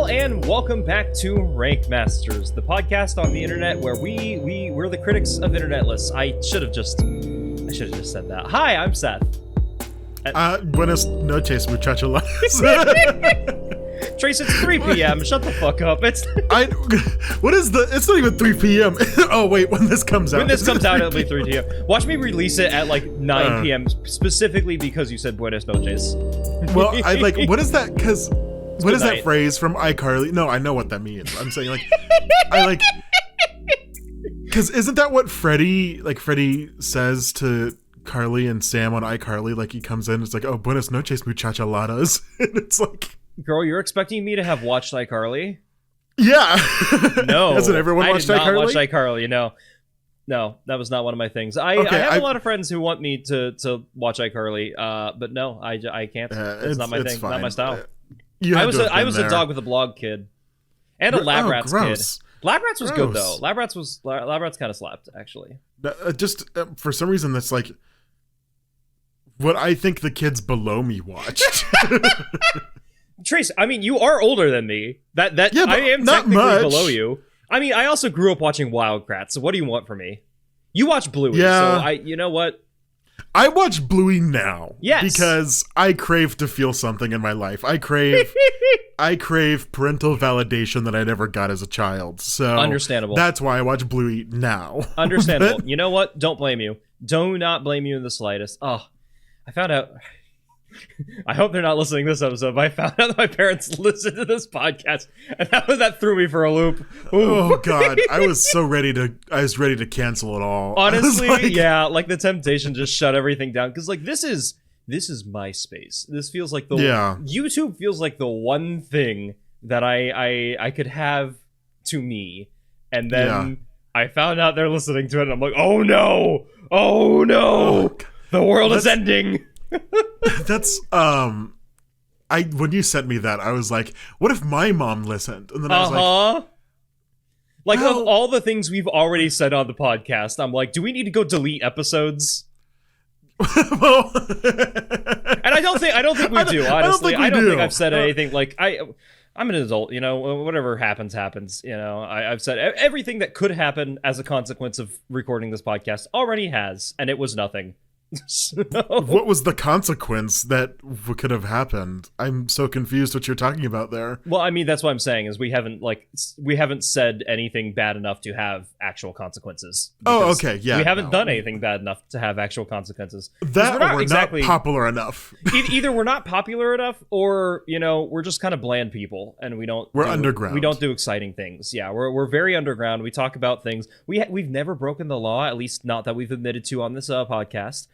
Hello and welcome back to Rank Masters, the podcast on the internet where we're the critics of internet lists. I should have just said that. Hi, I'm Seth. Buenas noches, muchachos. Trace, it's 3 p.m. Shut the fuck up. It's not even 3 p.m. Oh wait, when this comes out. When this comes out, it'll be 3 p.m. Watch me release it at like 9 p.m. specifically because you said buenas noches. Well, I like, what is that? Because what is night. that phrase from iCarly? No, I know what that means. I'm saying because isn't that what Freddie says to Carly and Sam on iCarly? Like he comes in, it's like, oh, buenas noches, muchachaladas. And it's like, girl, you're expecting me to have watched iCarly? yeah. No. Hasn't everyone watched iCarly? I did not watch iCarly, no, that was not one of my things. I have a lot of friends who want me to watch iCarly, but no, I can't. It's not my thing, fine. Not my style. I was a dog with a blog kid, and a Lab Rats kid. Lab Rats was good though. Lab Rats kind of slapped actually. Just for some reason, that's like what I think the kids below me watched. Trace, I mean, you are older than me. I am technically below you. I mean, I also grew up watching Wildcrats, so what do you want from me? You watch Bluey, so you know what? I watch Bluey now. Yes. Because I crave to feel something in my life. I crave parental validation that I never got as a child. So understandable. That's why I watch Bluey now. Understandable. You know what? Don't blame you. Do not blame you in the slightest. Oh, I found out. I hope they're not listening to this episode, but I found out that my parents listen to this podcast, and that threw me for a loop. Ooh. Oh God, I was ready to cancel it all. Honestly, yeah, like the temptation just shut everything down because like this is MySpace. This feels like YouTube feels like the one thing that I could have to me, and then I found out they're listening to it, and I'm like, oh no, the world is ending. That's when you sent me that, I was like, what if my mom listened? And then I was like of all the things we've already said on the podcast, I'm like, do we need to go delete episodes? Well, and I don't think we do, honestly. I don't think I've said anything like I'm an adult, whatever happens. I've said everything that could happen as a consequence of recording this podcast already has, and it was nothing. So. What was the consequence that could have happened? I'm so confused what you're talking about there. Well, I mean, that's what I'm saying is we haven't said anything bad enough to have actual consequences. Oh, okay, yeah. We haven't done anything bad enough to have actual consequences. That we're not popular enough. Either we're not popular enough, or we're just kind of bland people, and we're underground. We don't do exciting things. Yeah, we're very underground. We talk about things. We've never broken the law, at least not that we've admitted to on this podcast.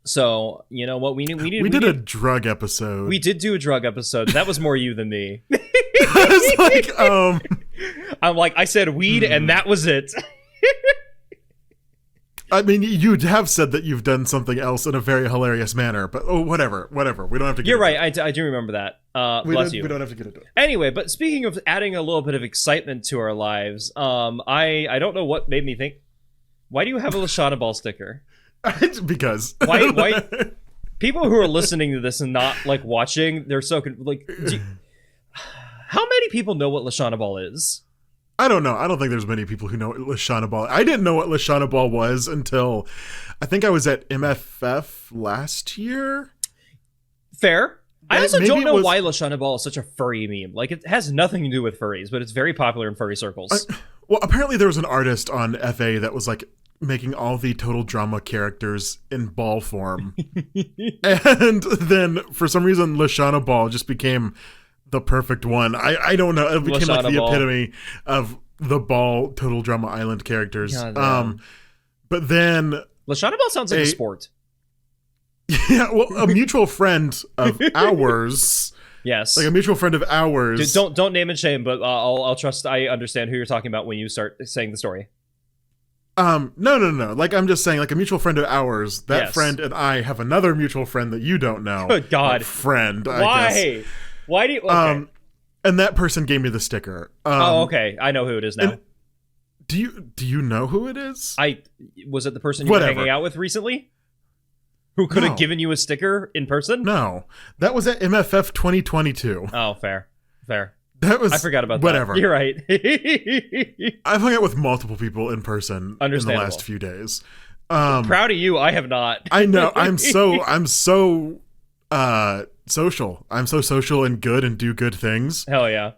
So you know what we did a drug episode. We did do a drug episode. That was more you than me. I was like, I said weed and that was it. I mean, you have said that you've done something else in a very hilarious manner, but whatever. We don't have to get You're right. I do remember that. Bless you. We don't have to get into it. Anyway, but speaking of adding a little bit of excitement to our lives, I don't know what made me think, why do you have a Lashana Ball sticker? Because why people who are listening to this and not like watching, they're so how many people know what Lashana Ball is? I don't know. I don't think there's many people who know what Lashana Ball. I didn't know what Lashana Ball was until I think I was at MFF last year. Fair. I also don't know why Lashana Ball is such a furry meme. Like, it has nothing to do with furries, but it's very popular in furry circles. Well, apparently there was an artist on FA that was like making all the Total Drama characters in ball form. And then for some reason Lashana Ball just became the perfect one. I don't know. It became like the epitome of the ball Total Drama Island characters. But then Lashana Ball sounds like a sport. Yeah, well, a mutual friend of ours. Yes. Like a mutual friend of ours. Dude, don't name and shame, but I'll trust I understand who you're talking about when you start saying the story. No. Like, I'm just saying, like, a mutual friend of ours, that friend and I have another mutual friend that you don't know. Good God. Friend, I guess. Why do you... Okay. And that person gave me the sticker. Okay. I know who it is now. Do you know who it is? Was it the person you were hanging out with recently? Who could have given you a sticker in person? No. That was at MFF 2022. Oh, fair. Fair. That was I forgot about whatever. that. You're right. I've hung out with multiple people in person in the last few days. Proud of you. I have not. I know. I'm so social. I'm so social and good and do good things. Hell yeah.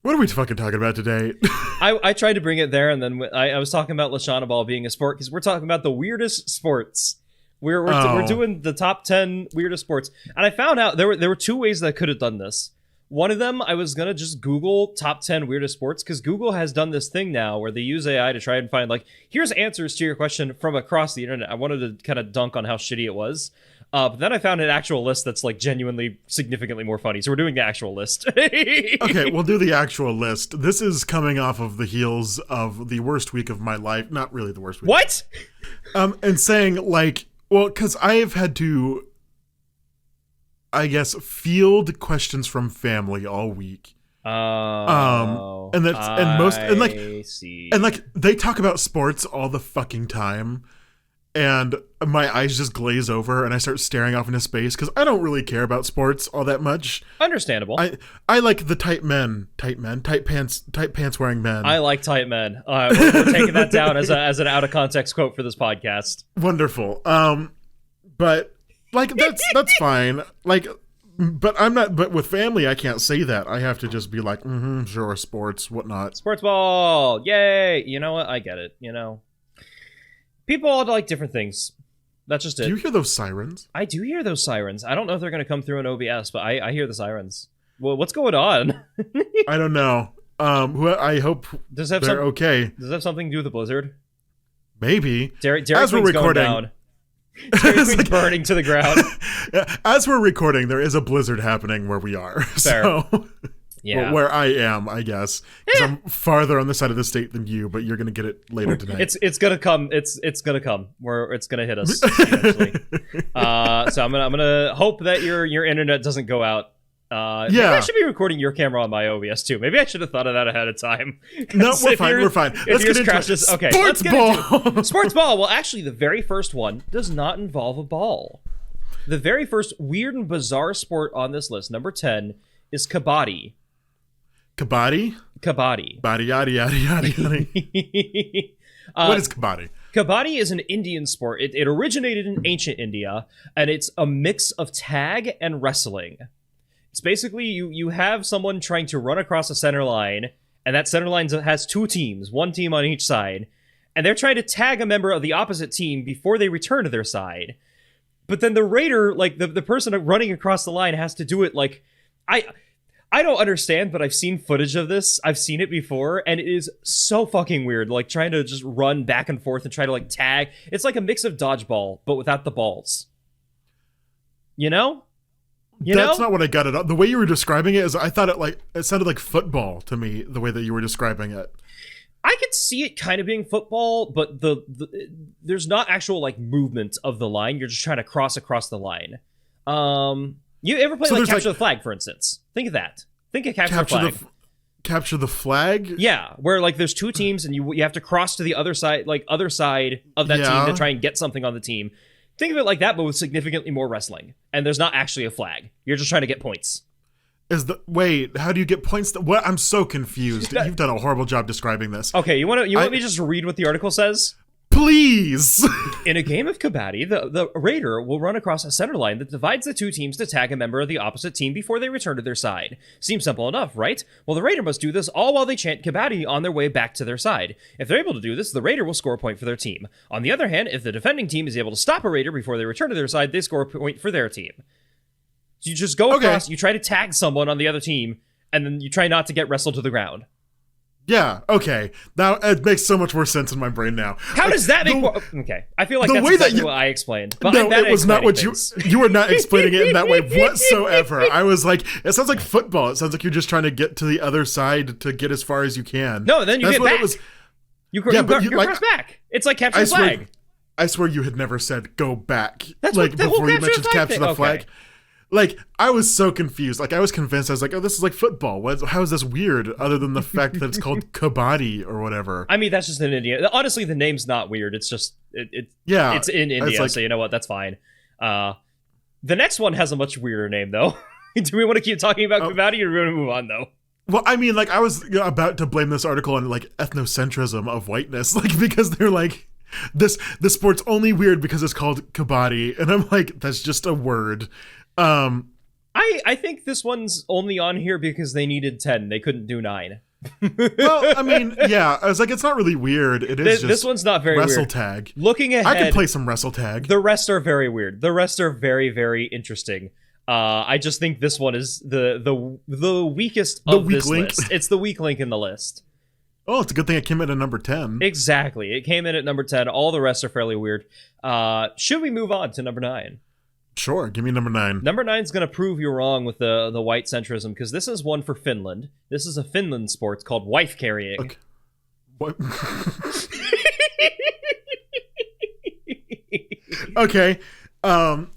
What are we fucking talking about today? I tried to bring it there, and then I was talking about Lashana Ball being a sport because we're talking about the weirdest sports. We're doing the top 10 weirdest sports, and I found out there were two ways that I could have done this. One of them, I was gonna just Google top 10 weirdest sports because Google has done this thing now where they use AI to try and find like here's answers to your question from across the internet. I wanted to kind of dunk on how shitty it was. But then I found an actual list that's like genuinely significantly more funny. So we're doing the actual list. Okay, we'll do the actual list. This is coming off of the heels of the worst week of my life. Not really the worst week. What? And saying like, well, because I have had to, I guess, field questions from family all week. And that's and like they talk about sports all the fucking time. And my eyes just glaze over and I start staring off into space because I don't really care about sports all that much. Understandable. I like the tight pants wearing men. I like tight men. We're taking that down as an out of context quote for this podcast. Wonderful. But like that's fine. Like, but I'm not. But with family, I can't say that. I have to just be like, sure, sports, whatnot. Sports ball, yay! You know what? I get it. You know. People all like different things. That's just it. Do you hear those sirens? I do hear those sirens. I don't know if they're going to come through in OBS, but I hear the sirens. Well, what's going on? I don't know. I hope they're okay. Does it have something to do with the blizzard? Maybe. Dairy Queen's going down. Dairy Queen's burning to the ground. As we're recording, there is a blizzard happening where we are. Fair. So... Yeah. Well, where I am, I guess, because I'm farther on the side of the state than you, but you're gonna get it later tonight. It's gonna come. It's gonna come. It's gonna hit us eventually. So I'm gonna hope that your internet doesn't go out. Maybe I should be recording your camera on my OBS too. Maybe I should have thought of that ahead of time. No, we're fine. Let's get into this. Okay, sports ball. Sports ball. Well, actually, the very first one does not involve a ball. The very first weird and bizarre sport on this list, number 10, is kabaddi. Kabaddi? Kabaddi. Body yada yada yada yada. What is kabaddi? Kabaddi is an Indian sport. It originated in ancient India, and it's a mix of tag and wrestling. It's basically you have someone trying to run across a center line, and that center line has two teams, one team on each side, and they're trying to tag a member of the opposite team before they return to their side. But then the raider, like the person running across the line, has to do it like I don't understand, but I've seen footage of this. I've seen it before, and it is so fucking weird. Like, trying to just run back and forth and try to, like, tag. It's like a mix of dodgeball, but without the balls. You know? That's not what I got it on. The way you were describing it is, I thought it sounded like football to me, the way that you were describing it. I could see it kind of being football, but there's not actual, like, movement of the line. You're just trying to cross across the line. You ever play Capture the Flag, for instance? Think of that. Think of Capture the Flag. Capture the Flag? Yeah, where like there's two teams and you have to cross to the other side of that team to try and get something on the team. Think of it like that, but with significantly more wrestling. And there's not actually a flag. You're just trying to get points. Wait, how do you get points? What? I'm so confused. You've done a horrible job describing this. Okay, you want me to just read what the article says? Please! In a game of kabaddi, the raider will run across a center line that divides the two teams to tag a member of the opposite team before they return to their side. Seems simple enough, right? Well, the raider must do this all while they chant kabaddi on their way back to their side. If they're able to do this, the raider will score a point for their team. On the other hand, if the defending team is able to stop a raider before they return to their side, they score a point for their team. So you just go across, you try to tag someone on the other team, and then you try not to get wrestled to the ground. Yeah, okay. Now it makes so much more sense in my brain now. How does that make more... Okay, I feel like that's exactly what I explained. But no, it was not what you were not explaining it in that way whatsoever. I was like, it sounds like football. It sounds like you're just trying to get to the other side to get as far as you can. No, then you get back. You cross back. It's like Capture the Flag. I swear you had never said go back. That's like what the before you mentioned Capture the Flag. Okay. Like, I was so confused. Like, I was convinced. I was like, oh, this is like football. How is this weird, other than the fact that it's called kabaddi or whatever? I mean, that's just in India. Honestly, the name's not weird. It's just, it's in India, like, so you know what? That's fine. The next one has a much weirder name, though. Do we want to keep talking about kabaddi, or do we want to move on, though? Well, I mean, like, I was about to blame this article on like ethnocentrism of whiteness, like, because they're like, this sport's only weird because it's called kabaddi, and I'm like, that's just a word. I think this one's only on here because they needed 10. They couldn't do 9. Well, I mean, yeah, I was like, it's not really weird. It is just this one's not very wrestle weird. tag. Looking ahead, I could play some wrestle tag. The rest are very weird. The rest are very, very interesting. I just think this one is the weakest of this list. It's the weak link in the list. Oh, it's a good thing it came in at number 10. Exactly. It came in at number 10. All the rest are fairly weird. Should we move on to number 9? Sure, give me number 9. Number 9 is going to prove you wrong with the white centrism, because this is one for Finland. This is a Finland sport called wife carrying. Okay. What? Okay.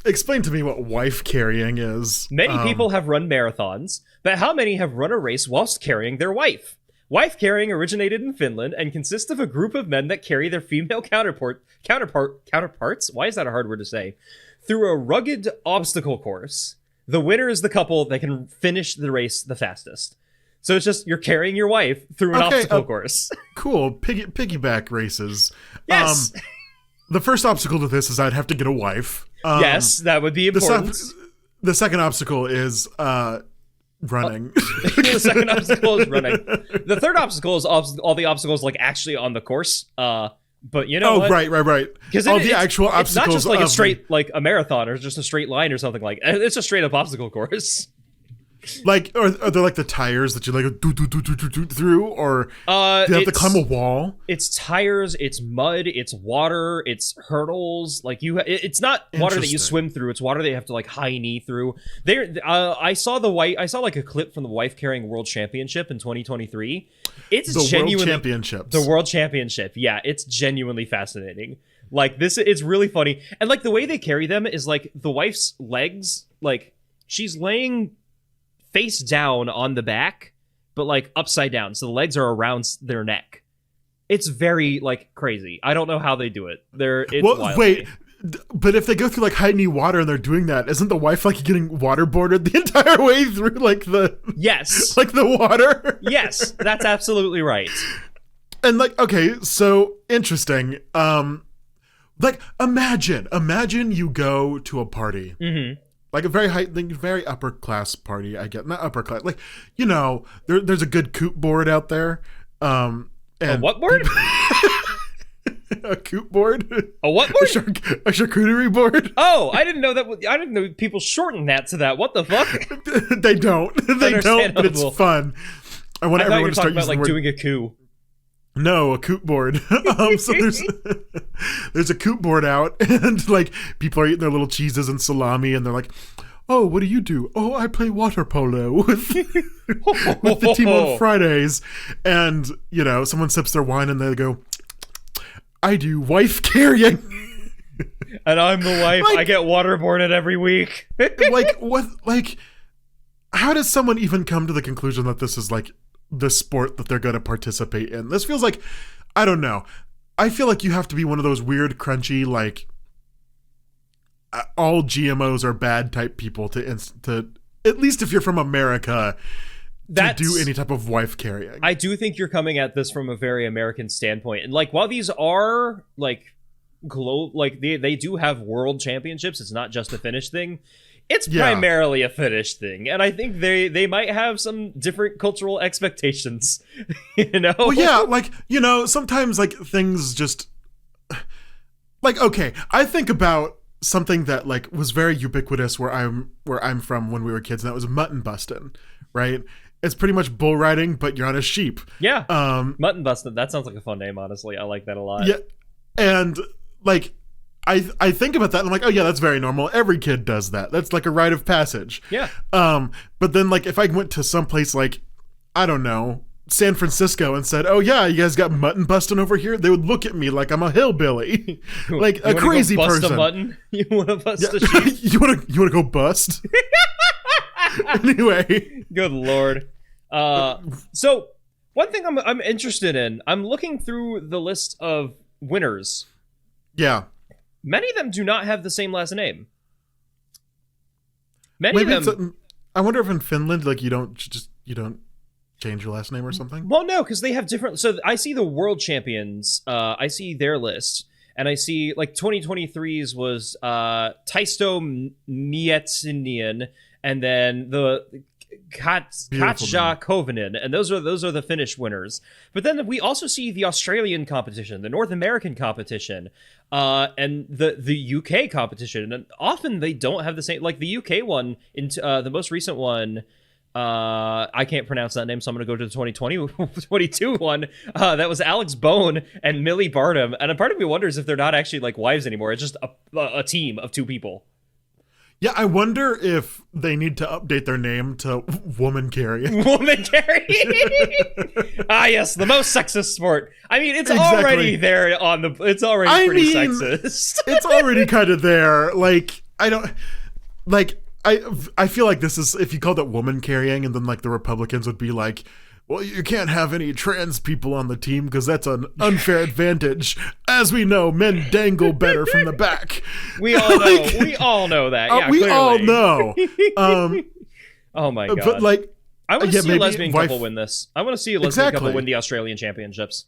Explain to me what wife carrying is. Many people have run marathons, but how many have run a race whilst carrying their wife? Wife carrying originated in Finland and consists of a group of men that carry their female counterparts? Why is that a hard word to say? Through a rugged obstacle course. The winner is the couple that can finish the race the fastest. So it's just you're carrying your wife through an obstacle course. Cool. Piggyback races. Yes. The first obstacle to this is I'd have to get a wife. Yes, that would be important. The second obstacle is running. The second obstacle is running. The third obstacle is all the obstacles like actually on the course. But you know what? Right. Because all the actual obstacles. It's not just like a straight like a marathon or just a straight line or something like. It's a straight up obstacle course. Like, are they like the tires that you like do through, or do you have to climb a wall? It's tires, it's mud, it's water, it's hurdles. Like it's not water that you swim through. It's water that you have to like high knee through. I saw like a clip from the wife carrying world championship in 2023. It's the world championships. The world championship. Yeah, it's genuinely fascinating. Like it's really funny, and like the way they carry them is like the wife's legs, like she's laying face down on the back, but like upside down, so the legs are around their neck. It's very like crazy. I don't know how they do it. Wait, but if they go through like high knee water and they're doing that, isn't the wife like getting waterboarded the entire way through like the like the water? Yes, that's absolutely right. And like, okay, so interesting. Like imagine you go to a party. Mm-hmm. Like a very upper class party, I get. Not upper class, like, you know, there's a good coop board out there. And a what board? A coop board. A what board? A charcuterie board. Oh, I didn't know that. I didn't know people shorten that to that. What the fuck? They don't. They don't. But it's fun. I want everyone to start using about like doing a coup. No, a coop board. So there's a coop board out, and like people are eating their little cheeses and salami, and they're like, "Oh, what do you do? Oh, I play water polo with the team on Fridays." And you know, someone sips their wine, and they go, "I do wife carrying." And I'm the wife. Like, I get waterboarded every week. Like what? Like, how does someone even come to the conclusion that this is like the sport that they're going to participate in? This feels like, I don't know. I feel like you have to be one of those weird, crunchy, like all GMOs are bad type people to at least if you're from America, to do any type of wife carrying. I do think you're coming at this from a very American standpoint, and like while these are like like they do have world championships, it's not just a Finnish thing. It's primarily a Finnish thing, and I think they might have some different cultural expectations, you know? Well, yeah, like, you know, sometimes, like, things just... Like, okay, I think about something that, like, was very ubiquitous where I'm from when we were kids, and that was mutton busting, right? It's pretty much bull riding, but you're on a sheep. Yeah, mutton busting, that sounds like a fun name, honestly. I like that a lot. Yeah, and, like... I think about that and I'm like, oh yeah, that's very normal. Every kid does that. That's like a rite of passage. Yeah. But then like if I went to some place like, I don't know, San Francisco and said, oh yeah, you guys got mutton busting over here, they would look at me like I'm a hillbilly. Like a crazy go bust person. A mutton? You want to bust a sheep? you want to go bust? Anyway. Good Lord. So one thing I'm interested in, I'm looking through the list of winners. Yeah. Many of them do not have the same last name. Maybe of them. I wonder if in Finland, like you don't. change your last name or something? Well, no, because they have different. So I see the world champions. I see their list, and I see like 2023's was Taisto Miettinen, and then the Katja Kovinen, and those are the Finnish winners. But then we also see the Australian competition, the North American competition, and the UK competition. And often they don't have the same. Like the UK one, the most recent one. I can't pronounce that name, so I'm going to go to the 2022 one. That was Alex Bone and Millie Barnum. And a part of me wonders if they're not actually like wives anymore. It's just a team of two people. Yeah, I wonder if they need to update their name to woman carrying. Woman carrying. Yes, the most sexist sport. I mean, it's already there on the. It's already pretty sexist. It's already kind of there. Like I don't like. I feel like this is, if you called it woman carrying, and then like the Republicans would be like, well, you can't have any trans people on the team because that's an unfair advantage. As we know, men dangle better from the back. We all know. We all know that. Yeah, we clearly. all know. Oh my god! But like, I want to see a lesbian couple win this. I want to see a lesbian couple win the Australian Championships.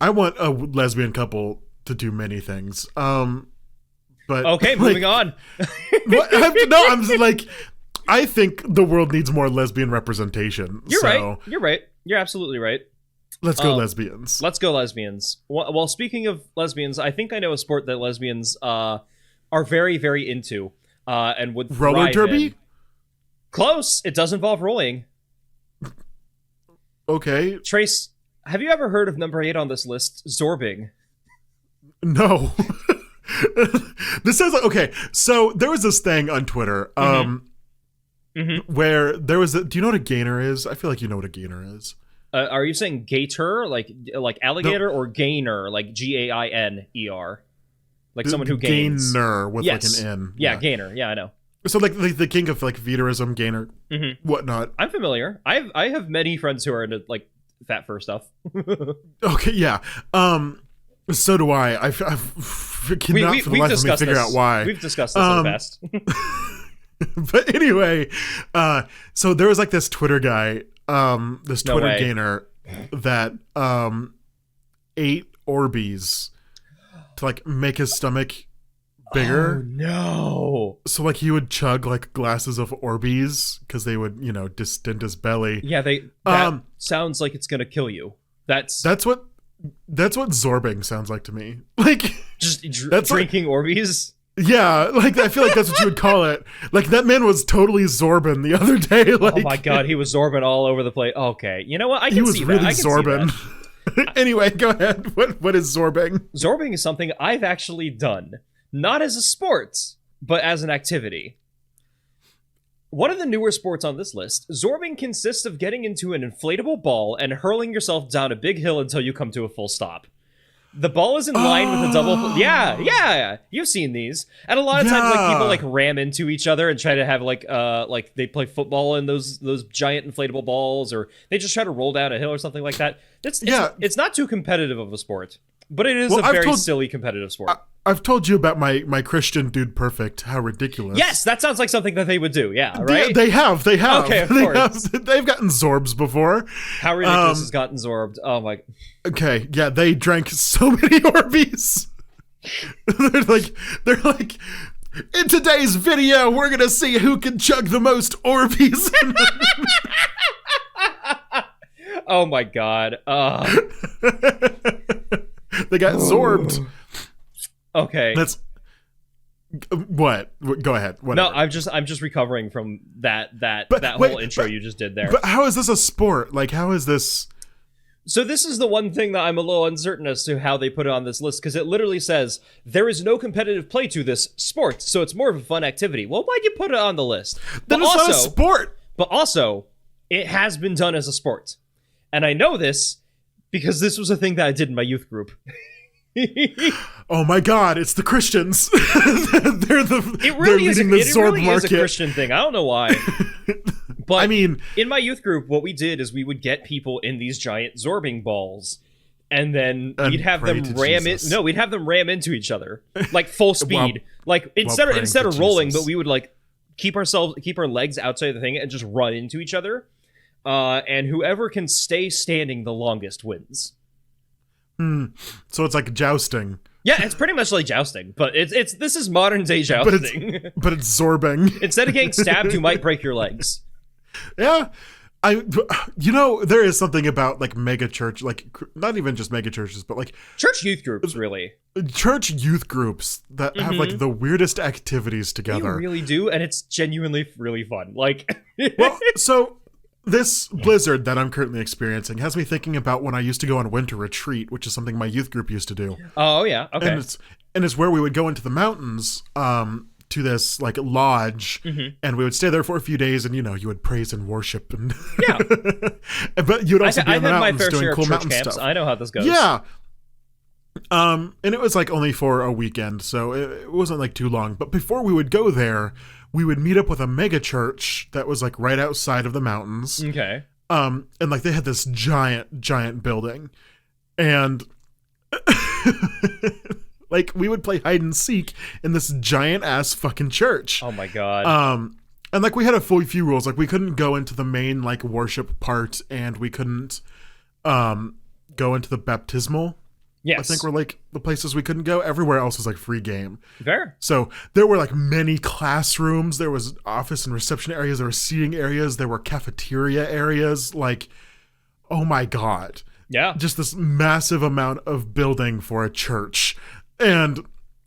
I want a lesbian couple to do many things. But okay, moving on. I'm like, I think the world needs more lesbian representation. You're right. You're right. You're absolutely right. Let's go lesbians. Let's go lesbians. Well, speaking of lesbians, I think I know a sport that lesbians are very, very into and would roller derby. In. Close. It does involve rolling. Okay. Trace, have you ever heard of number 8 on this list, Zorbing? No. This sounds like, okay, so there was this thing on Twitter where there was do you know what a gainer is? I feel like you know what a gainer is. Are you saying gator, like alligator, or gainer, like Gainer, like someone who gains? Gainer with like an N. Yeah, gainer. Yeah, I know. So like the king of like veterism, gainer, whatnot. I'm familiar. I have many friends who are into like fat fur stuff. Okay, yeah. So do I. I cannot for the life of me figure out why. We've discussed this in the past. But anyway, so there was like this Twitter guy, this Twitter gainer that ate Orbeez to like make his stomach bigger. Oh no. So like he would chug like glasses of Orbeez because they would, distend his belly. Yeah, that sounds like it's gonna kill you. That's what zorbing sounds like to me. Like just drinking Orbeez. Yeah, like I feel like that's what you would call it. Like that man was totally zorbing the other day. Like, oh my god, he was zorbing all over the place. Okay, you know what? He was really zorbing. Anyway, go ahead. What is zorbing? Zorbing is something I've actually done, not as a sport, but as an activity. One of the newer sports on this list, zorbing consists of getting into an inflatable ball and hurling yourself down a big hill until you come to a full stop. The ball is in line with a double. Yeah. You've seen these, and a lot of times, like people like ram into each other and try to have like they play football in those giant inflatable balls, or they just try to roll down a hill or something like that. It's not too competitive of a sport, but it is a very silly competitive sport. I've told you about my Christian Dude Perfect. How ridiculous! Yes, that sounds like something that they would do. Yeah, right. They have. Okay, of course. They've gotten zorbs before. How ridiculous has gotten zorbed? Oh my. Okay, yeah, they drank so many Orbeez. They're like, in today's video, we're gonna see who can chug the most Orbeez. Oh my god. They got zorbed. Okay. That's what? Go ahead. Whatever. No, I'm just recovering from that whole intro you just did there. But how is this a sport? Like, how is this? So this is the one thing that I'm a little uncertain as to how they put it on this list, because it literally says there is no competitive play to this sport, so it's more of a fun activity. Well, why'd you put it on the list? Then it's not a sport. But also, it has been done as a sport. And I know this because this was a thing that I did in my youth group. Oh my god, it's the Christians. It really is a Christian thing. I don't know why. But I mean, in my youth group, what we did is we would get people in these giant zorbing balls, and then we'd have them ram it. No, we'd have them ram into each other, like full speed. Instead of rolling, but we would like keep our legs outside of the thing and just run into each other. and whoever can stay standing the longest wins. So it's like jousting. Yeah, it's pretty much like jousting, but this is modern day jousting. But it's zorbing. Instead of getting stabbed, you might break your legs. Yeah. There is something about like mega church, like not even just mega churches, but like church youth groups, really. Church youth groups that have like the weirdest activities together. They really do, and it's genuinely really fun. Like, well, so this blizzard that I'm currently experiencing has me thinking about when I used to go on winter retreat, which is something my youth group used to do. Oh yeah, okay. And it's where we would go into the mountains, to this like lodge, and we would stay there for a few days, and you would praise and worship, and yeah. But you'd also be in the mountains doing cool mountain camps. stuff. I know how this goes. Yeah. And it was like only for a weekend, so it wasn't like too long. But before we would go there, we would meet up with a mega church that was like right outside of the mountains. Okay. And like they had this giant building, and like we would play hide and seek in this giant ass fucking church. Oh my god. And like we had a few rules. Like we couldn't go into the main like worship part, and we couldn't go into the baptismal. Yes. I think were like the places we couldn't go. Everywhere else was like free game. Fair. So there were like many classrooms. There was office and reception areas. There were seating areas. There were cafeteria areas. Like, oh my god. Yeah. Just this massive amount of building for a church. And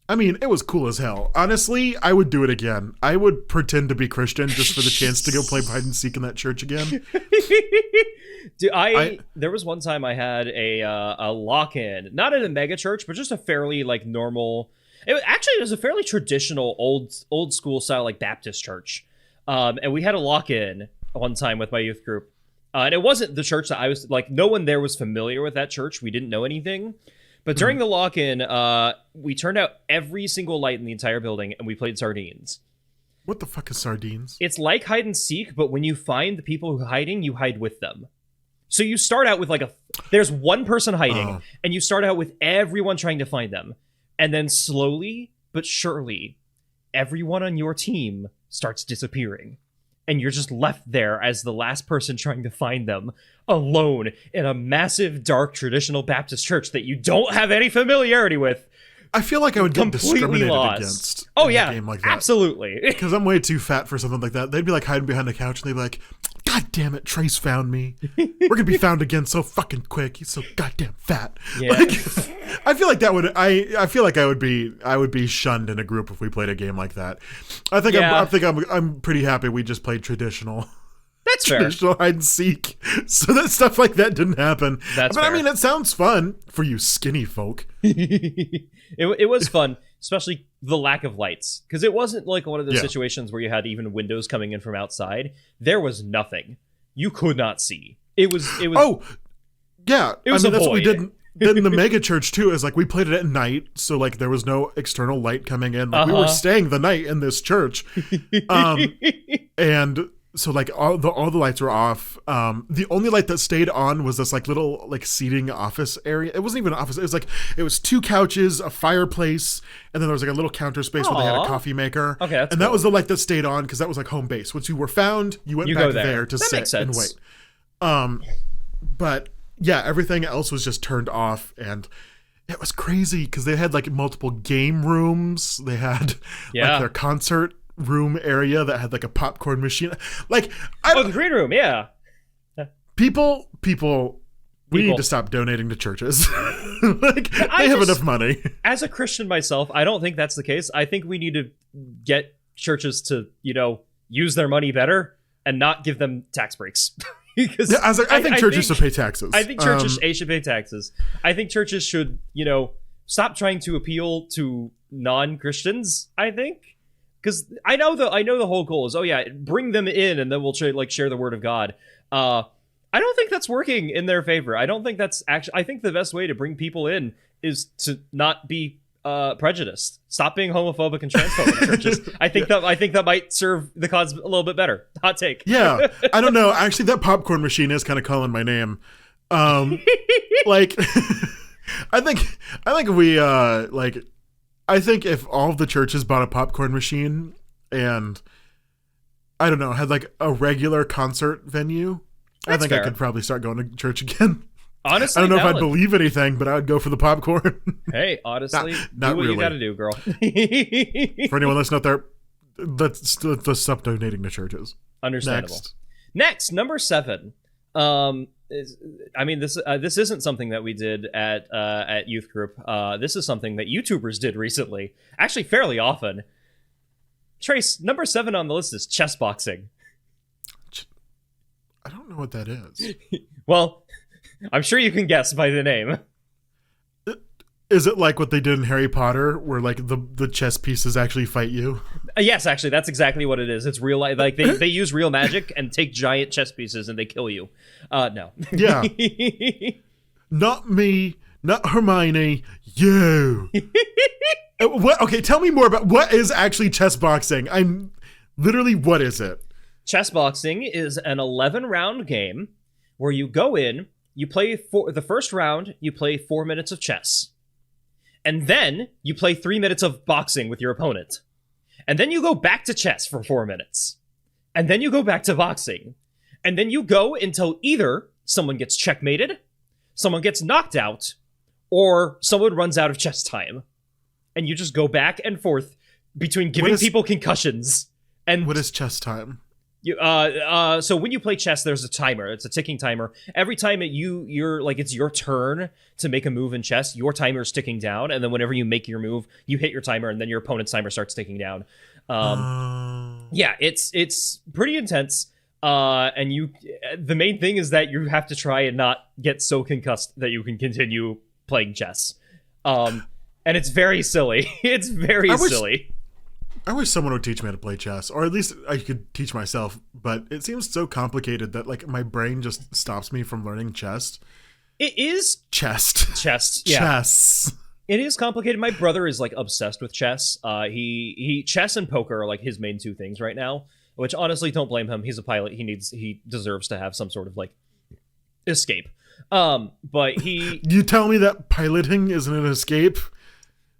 I mean, it was cool as hell. Honestly, I would do it again. I would pretend to be Christian just for the chance to go play hide and seek in that church again. Dude, there was one time I had a lock-in, not in a mega church, but just a fairly like normal. It was a fairly traditional old school style like Baptist church, and we had a lock-in one time with my youth group, and it wasn't the church that I was like. No one there was familiar with that church. We didn't know anything. But during the lock-in, we turned out every single light in the entire building, and we played sardines. What the fuck is sardines? It's like hide and seek, but when you find the people who are hiding, you hide with them. So you start out with like there's one person hiding, and you start out with everyone trying to find them. And then slowly but surely, everyone on your team starts disappearing. And you're just left there as the last person trying to find them, alone in a massive, dark, traditional Baptist church that you don't have any familiarity with. I feel like I would get discriminated lost. Against in a game like that. Absolutely. Because I'm way too fat for something like that. They'd be like hiding behind the couch, and they'd be like, God damn it, Trace found me. We're gonna be found again so fucking quick. He's so goddamn fat. Yeah. Like, I feel like that would I feel like I would be shunned in a group if we played a game like that. I'm pretty happy we just played traditional. That's traditional hide and seek, so that stuff like that didn't happen. But fair. I mean, it sounds fun for you skinny folk. It was fun, especially the lack of lights, because it wasn't like one of those situations where you had even windows coming in from outside. There was nothing. You could not see. It was. Oh, yeah. It was that's what we did. In the mega church too, is like we played it at night, so like there was no external light coming in. Like we were staying the night in this church, and so like all the lights were off. The only light that stayed on was this like little like seating office area. It wasn't even an office. It was 2 couches, a fireplace, and then there was like a little counter space where they had a coffee maker. Okay, that's and that was the light that stayed on because that was like home base. Once you were found, you went back there to sit and wait. But yeah, everything else was just turned off, and it was crazy because they had like multiple game rooms. They had like their concert room area that had like a popcorn machine. Like, the green room, yeah. People, we need to stop donating to churches. Like, they have enough money. As a Christian myself, I don't think that's the case. I think we need to get churches to, use their money better and not give them tax breaks. Because I think churches should pay taxes. I think churches should pay taxes. I think churches should, stop trying to appeal to non-Christians, I think. Because I know the whole goal is, bring them in and then we'll share the word of God. I don't think that's working in their favor. I don't think that's actually. I think the best way to bring people in is to not be prejudiced. Stop being homophobic and transphobic in churches. I think that might serve the cause a little bit better. Hot take. Yeah, I don't know. Actually, that popcorn machine is kind of calling my name. Like, I think we I think if all of the churches bought a popcorn machine and, I don't know, had like a regular concert venue, I think fair. I could probably start going to church again. Honestly, I don't know if I'd believe anything, but I would go for the popcorn. Hey, honestly, not do what really. You got to do, girl. For anyone listening out there, let's stop donating to churches. Understandable. Next, number 7. This isn't something that we did at youth group. This is something that YouTubers did recently, actually fairly often. Trace, number 7 on the list is chess boxing. I don't know what that is. Well, I'm sure you can guess by the name. Is it like what they did in Harry Potter, where like the chess pieces actually fight you? Yes, actually, that's exactly what it is. It's real life. Like they use real magic and take giant chess pieces and they kill you. No. Yeah. Not me. Not Hermione. You. What? Okay, tell me more about what is actually chess boxing. What is it? Chess boxing is an 11-round game where you go in. You play the first round, you play 4 minutes of chess. And then you play 3 minutes of boxing with your opponent. And then you go back to chess for 4 minutes. And then you go back to boxing. And then you go until either someone gets checkmated, someone gets knocked out, or someone runs out of chess time. And you just go back and forth between giving people concussions. And what is chess time? So when you play chess, there's a timer. It's a ticking timer. Every time you're like it's your turn to make a move in chess, your timer is ticking down, and then whenever you make your move, you hit your timer, and then your opponent's timer starts ticking down. Yeah, it's pretty intense. And the main thing is that you have to try and not get so concussed that you can continue playing chess. And it's very silly. It's very silly. I wish someone would teach me how to play chess, or at least I could teach myself, but it seems so complicated that like my brain just stops me from learning chess. It is chess. Yeah. Chess. It is complicated. My brother is like obsessed with chess. He chess and poker are like his main 2 things right now, which honestly don't blame him. He's a pilot. He deserves to have some sort of like escape. But You tell me that piloting isn't an escape?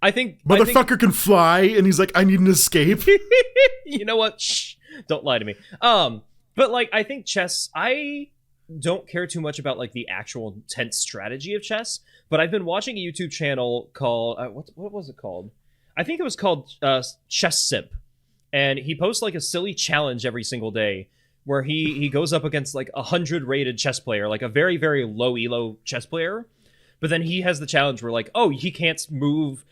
I think motherfucker can fly, and he's like, I need an escape. You know what? Shh, don't lie to me. But like, I think chess. I don't care too much about like the actual intense strategy of chess. But I've been watching a YouTube channel called what was it called? I think it was called Chess Simp, and he posts like a silly challenge every single day where he goes up against like 100 rated chess player, like a very very low elo chess player. But then he has the challenge where like, oh, he can't move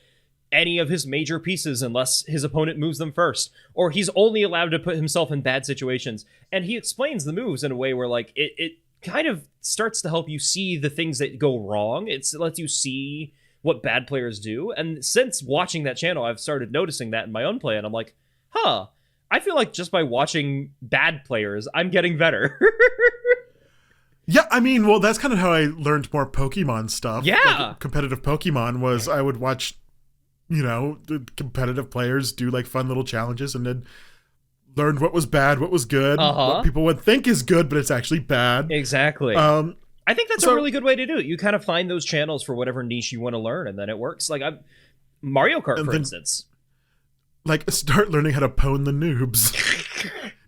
any of his major pieces unless his opponent moves them first, or he's only allowed to put himself in bad situations. And he explains the moves in a way where like it kind of starts to help you see the things that go wrong. It lets you see what bad players do. And since watching that channel, I've started noticing that in my own play, and I'm like, I feel like just by watching bad players, I'm getting better. Yeah, I mean, well, that's kind of how I learned more Pokemon stuff. Yeah. Like, competitive Pokemon was I would watch, the competitive players do like fun little challenges, and then learned what was bad, what was good, what people would think is good, but it's actually bad. Exactly. I think that's a really good way to do it. You kind of find those channels for whatever niche you want to learn, and then it works. Like Mario Kart, for instance. Like, start learning how to pwn the noobs.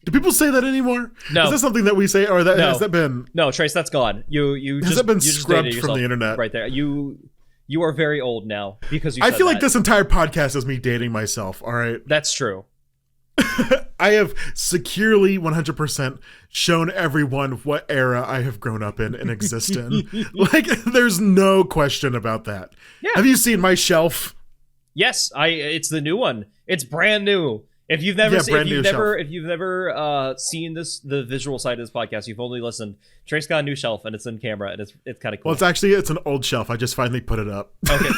Do people say that anymore? No. Is that something that we say, or has that been? No, Trace, that's gone. Has that been scrubbed from the internet? Right there. You are very old now because I feel like this entire podcast is me dating myself. All right, that's true. I have securely 100% shown everyone what era I have grown up in and exist in. Like, there's no question about that. Yeah. Have you seen my shelf? Yes, it's the new one. It's brand new. If you've never seen the visual side of this podcast, you've only listened. Trace got a new shelf, and it's in camera, and it's kind of cool. Well, it's an old shelf. I just finally put it up. Okay.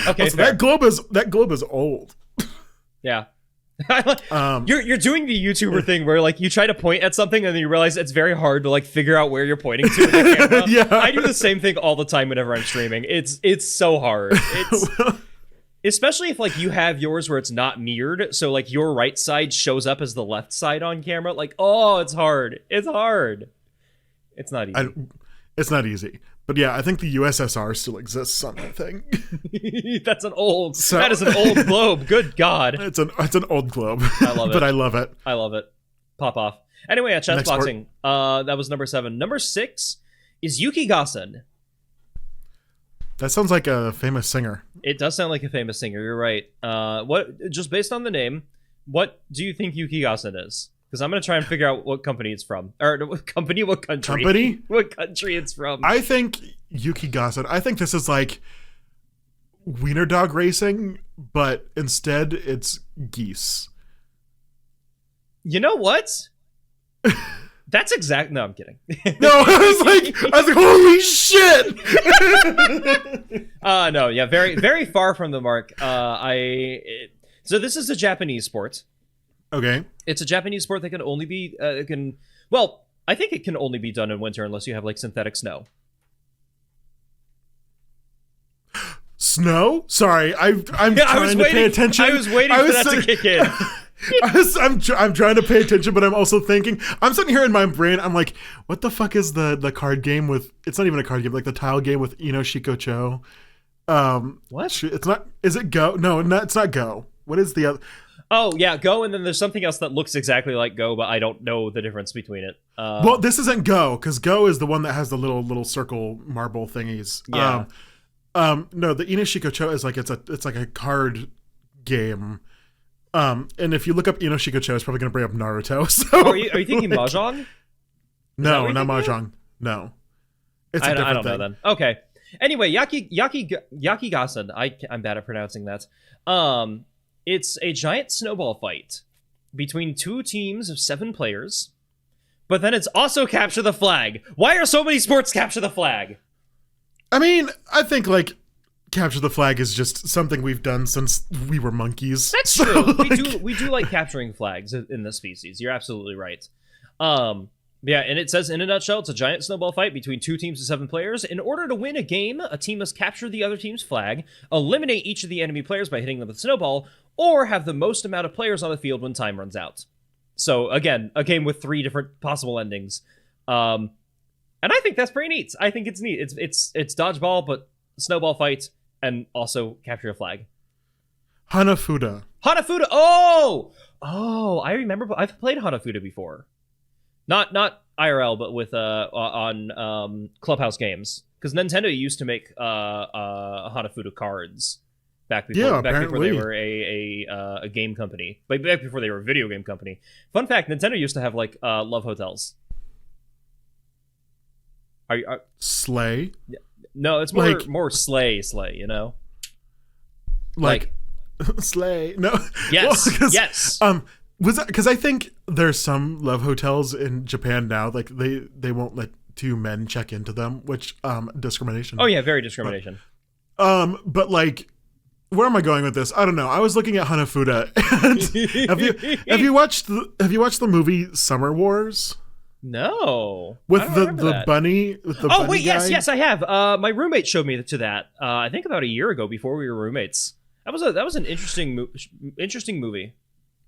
Okay. So that globe is old. Yeah. You're doing the YouTuber thing where like you try to point at something and then you realize it's very hard to like figure out where you're pointing to in the camera. Yeah. I do the same thing all the time whenever I'm streaming. It's so hard. Especially if like you have yours where it's not mirrored, so like your right side shows up as the left side on camera. Like, it's hard. It's hard. It's not easy. It's not easy. But yeah, I think the USSR still exists on that thing. That is an old globe. Good God. It's an old globe. I love it. But I love it. I love it. Pop off. Anyway, chess boxing. That was number 7. Number 6 is Yuki Gassen. That sounds like a famous singer. It does sound like a famous singer. You're right. What? Just based on the name, what do you think Yuki Gassen is? Because I'm going to try and figure out what company it's from. Or what company? What country? Company? What country it's from. I think Yuki Gassen. I think this is like wiener dog racing, but instead it's geese. You know what? That's exact. No, I'm kidding. No, I was like, holy shit! No, yeah, very, very far from the mark. So this is a Japanese sport. Okay. It's a Japanese sport that can only be well, I think it can only be done in winter unless you have like synthetic snow. Snow? Sorry, I'm trying to pay attention. I was waiting for that to kick in. I'm trying to pay attention, but I'm also thinking. I'm sitting here in my brain. I'm like, what the fuck is the card game with? It's not even a card game, like the tile game with Ino Shikocho. What? It's not. Is it Go? No, it's not Go. What is the other? Oh yeah, Go, and then there's something else that looks exactly like Go, but I don't know the difference between it. Well, this isn't Go, because Go is the one that has the little circle marble thingies. Yeah. No, the Ino Shikocho is like it's like a card game. And if you look up Ino Shikocho, it's probably going to bring up Naruto. So are you thinking Mahjong? No, not Mahjong. No. It's a different I don't thing. know then. Okay. Anyway, Yaki Gassen. I'm bad at pronouncing that. It's a giant snowball fight between 2 teams of 7 players. But then it's also capture the flag. Why are so many sports capture the flag? I mean, I think like capture the flag is just something we've done since we were monkeys. That's true. We do like capturing flags in this species. You're absolutely right. Yeah, and it says in a nutshell, it's a giant snowball fight between 2 teams of 7 players. In order to win a game, a team must capture the other team's flag, eliminate each of the enemy players by hitting them with a snowball, or have the most amount of players on the field when time runs out. So again, a game with 3 different possible endings. And I think that's pretty neat. I think it's neat. It's dodgeball, but snowball fight, and also capture a flag. Hanafuda. Oh, I remember. I've played Hanafuda before. Not IRL, but with on Clubhouse games, because Nintendo used to make Hanafuda cards back before they were a game company, but back before they were a video game company. Fun fact: Nintendo used to have like love hotels. Are Slay? No, it's more slay, you know? Like slay. No. Yes. Well, yes. Was that because I think there's some love hotels in Japan now, like they won't let 2 men check into them, which discrimination. Oh yeah, very discrimination. But like, where am I going with this? I don't know. I was looking at Hanafuda. And have you watched the movie Summer Wars? No. With the bunny. With the bunny guy? yes, I have. My roommate showed me to that. I think about a year ago, before we were roommates. That was an interesting movie.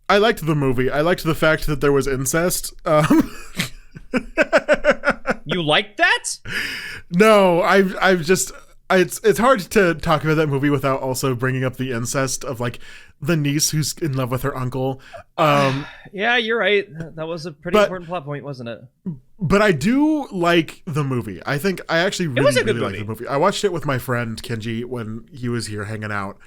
I liked the movie. I liked the fact that there was incest. You liked that? No, I've just it's hard to talk about that movie without also bringing up the incest of like the niece who's in love with her uncle. Yeah, you're right. That was a pretty important plot point, wasn't it? But I do like the movie. I think I actually really like the movie. I watched it with my friend Kenji when he was here hanging out,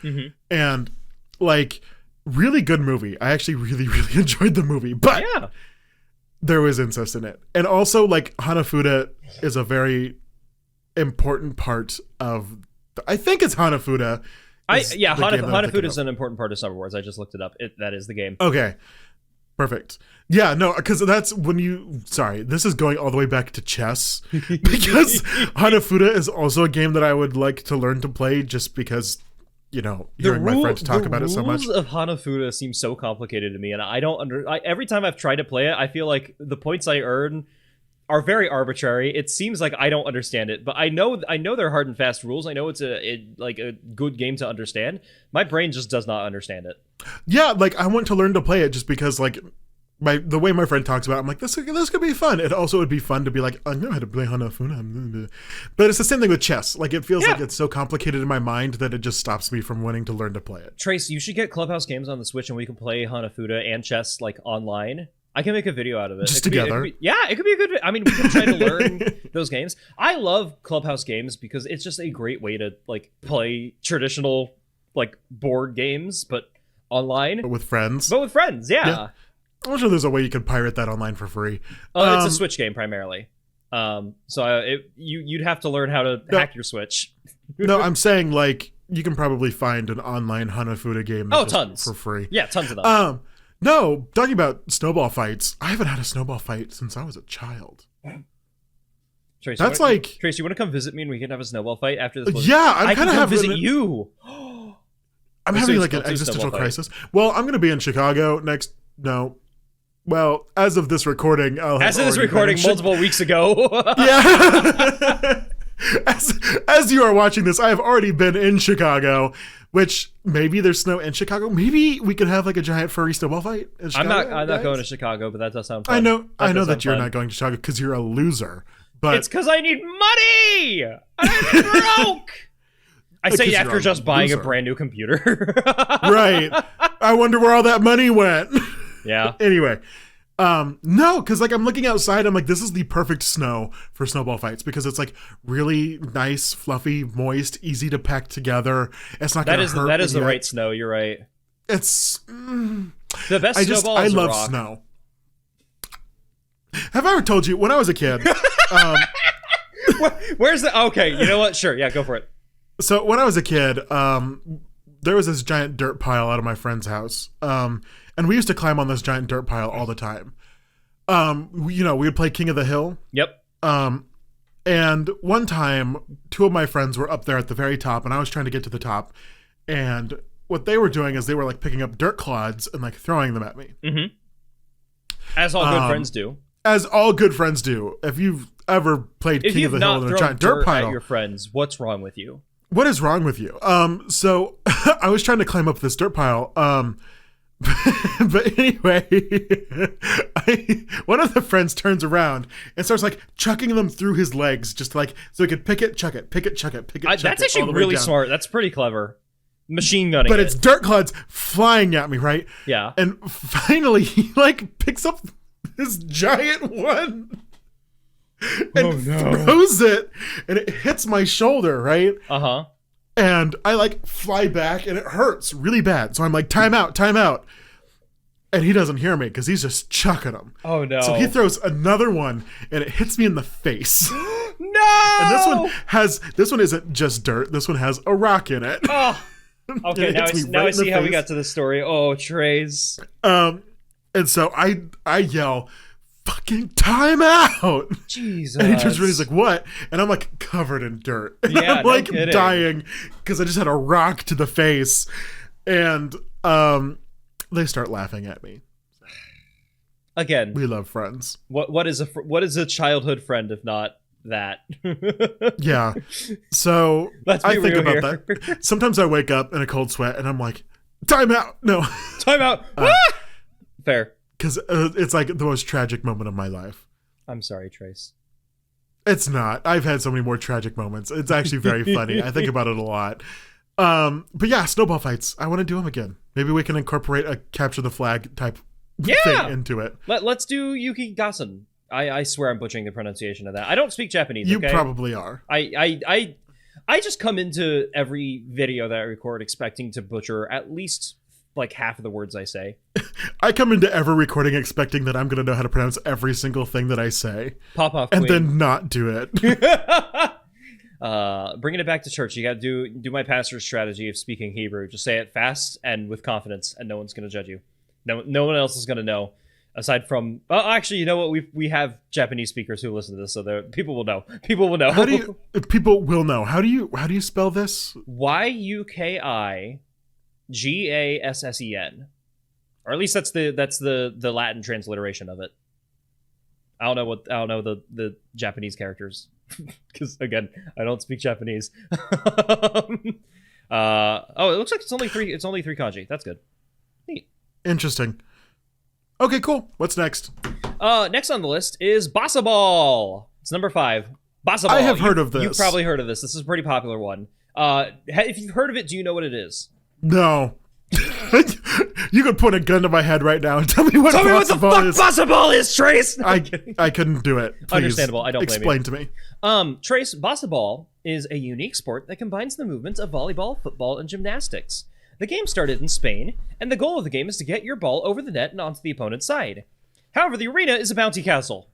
and like, really good movie. I actually really enjoyed the movie, but yeah, there was incest in it, and also like Hanafuda is a very important part of. I think it's Hanafuda. Hanafuda is an important part of Summer Wars. I just looked it up. That is the game. Okay, perfect. Yeah, no, because that's when you. Sorry, this is going all the way back to chess because Hanafuda is also a game that I would like to learn to play, just because, you know, hearing my friends talk about it so much. The rules of Hanafuda seem so complicated to me, and I don't every time I've tried to play it, I feel like the points I earn are very arbitrary. It seems like I don't understand it, but I know they're hard and fast rules. I know it's a good game to understand. My brain just does not understand it. Yeah, like I want to learn to play it just because like the way my friend talks about it, I'm like, this could be fun. It also would be fun to be like, I know how to play Hanafuda. But it's the same thing with chess. Like it feels like it's so complicated in my mind that it just stops me from wanting to learn to play it. Trace, you should get Clubhouse games on the Switch and we can play Hanafuda and chess like online. I can make a video out of it. Just together. It could be a good. I mean, we can try to learn those games. I love Clubhouse games because it's just a great way to like play traditional like board games, but online. But with friends. Yeah. I'm sure there's a way you could pirate that online for free. It's a Switch game primarily. You'd have to learn how to hack your Switch. No, I'm saying like you can probably find an online Hanafuda game tons for free. Yeah, tons of them. No, talking about snowball fights, I haven't had a snowball fight since I was a child. Trace, Trace, you want to come visit me and we can have a snowball fight after this? Yeah, I'm kind of having visit you. I'm having like an existential crisis. Well, I'm going to be in Chicago next. No. Well, as of this recording, multiple weeks ago. Yeah. As you are watching this, I have already been in Chicago, which maybe there's snow in Chicago. Maybe we could have like a giant furry snowball fight in Chicago. I'm not going to Chicago, but that does sound fun. I know that you're not going to Chicago because you're a loser. But it's because I need money. I'm broke. I say after just buying a brand new computer. Right. I wonder where all that money went. Yeah. Anyway. No, because like I'm looking outside, I'm like, this is the perfect snow for snowball fights because it's like really nice, fluffy, moist, easy to pack together. It's not gonna hurt. That is the right snow. You're right. It's the best snowball. I love snow. Have I ever told you when I was a kid? Where's the? Okay, you know what? Sure, yeah, go for it. So when I was a kid, there was this giant dirt pile out of my friend's house. And we used to climb on this giant dirt pile all the time. We would play King of the Hill. Yep. And one time, two of my friends were up there at the very top, and I was trying to get to the top. And what they were doing is they were like picking up dirt clods and like throwing them at me. Mm-hmm. As all good friends do. As all good friends do. If you've ever played King of the Hill in a giant dirt pile, at your friends, what's wrong with you? What is wrong with you? So I was trying to climb up this dirt pile. But anyway, one of the friends turns around and starts like chucking them through his legs, just like so he could pick it, chuck it, pick it, chuck it, pick it. Chuck that's it, actually really smart. That's pretty clever. Machine gunning. But it's dirt clods flying at me, right? Yeah. And finally, he like picks up this giant one and throws it, and it hits my shoulder, right? Uh-huh. And I like fly back and it hurts really bad. So I'm like, time out. And he doesn't hear me because he's just chucking them. Oh no. So he throws another one and it hits me in the face. No! And this one isn't just dirt. This one has a rock in it. Oh. Okay, now I see how we got to this story. Oh, Trace. And so I yell, fucking time out. Jesus. And he turns around, he's like, what? And I'm like covered in dirt. And yeah, I'm like no dying because I just had a rock to the face. And they start laughing at me. Again, we love friends. What is a childhood friend if not that? Yeah. So I think about here. that. Sometimes I wake up in a cold sweat and I'm like, time out. No. Time out. Fair. Because it's like the most tragic moment of my life. I'm sorry, Trace. It's not. I've had so many more tragic moments. It's actually very funny. I think about it a lot. But yeah, snowball fights. I want to do them again. Maybe we can incorporate a capture the flag type thing into it. Let's do Yuki Gassen. I swear I'm butchering the pronunciation of that. I don't speak Japanese. You okay? probably are. I just come into every video that I record expecting to butcher at least like half of the words I say. I come into every recording expecting that I'm going to know how to pronounce every single thing that I say. Pop off, and then not do it. Bringing it back to church, you got to do my pastor's strategy of speaking Hebrew. Just say it fast and with confidence, and no one's going to judge you. No one else is going to know. Aside from, actually, you know what? We have Japanese speakers who listen to this, so people will know. People will know. People will know. How do you spell this? YUKIGASSEN, or at least that's the Latin transliteration of it. I don't know the Japanese characters because again, I don't speak Japanese. It looks like it's only three kanji. That's good. Neat. Interesting. Okay, cool. What's next? Next on the list is Bossa Ball. It's number 5. Bossa Ball. I have heard of this. You've probably heard of this. This is a pretty popular one. If you've heard of it, do you know what it is? No. You could put a gun to my head right now and tell me what the fuck basketball is, Trace. No, I couldn't do it. Please understandable. I don't blame you. Explain to me. Trace, basketball is a unique sport that combines the movements of volleyball, football, and gymnastics. The game started in Spain, and the goal of the game is to get your ball over the net and onto the opponent's side. However, the arena is a bouncy castle.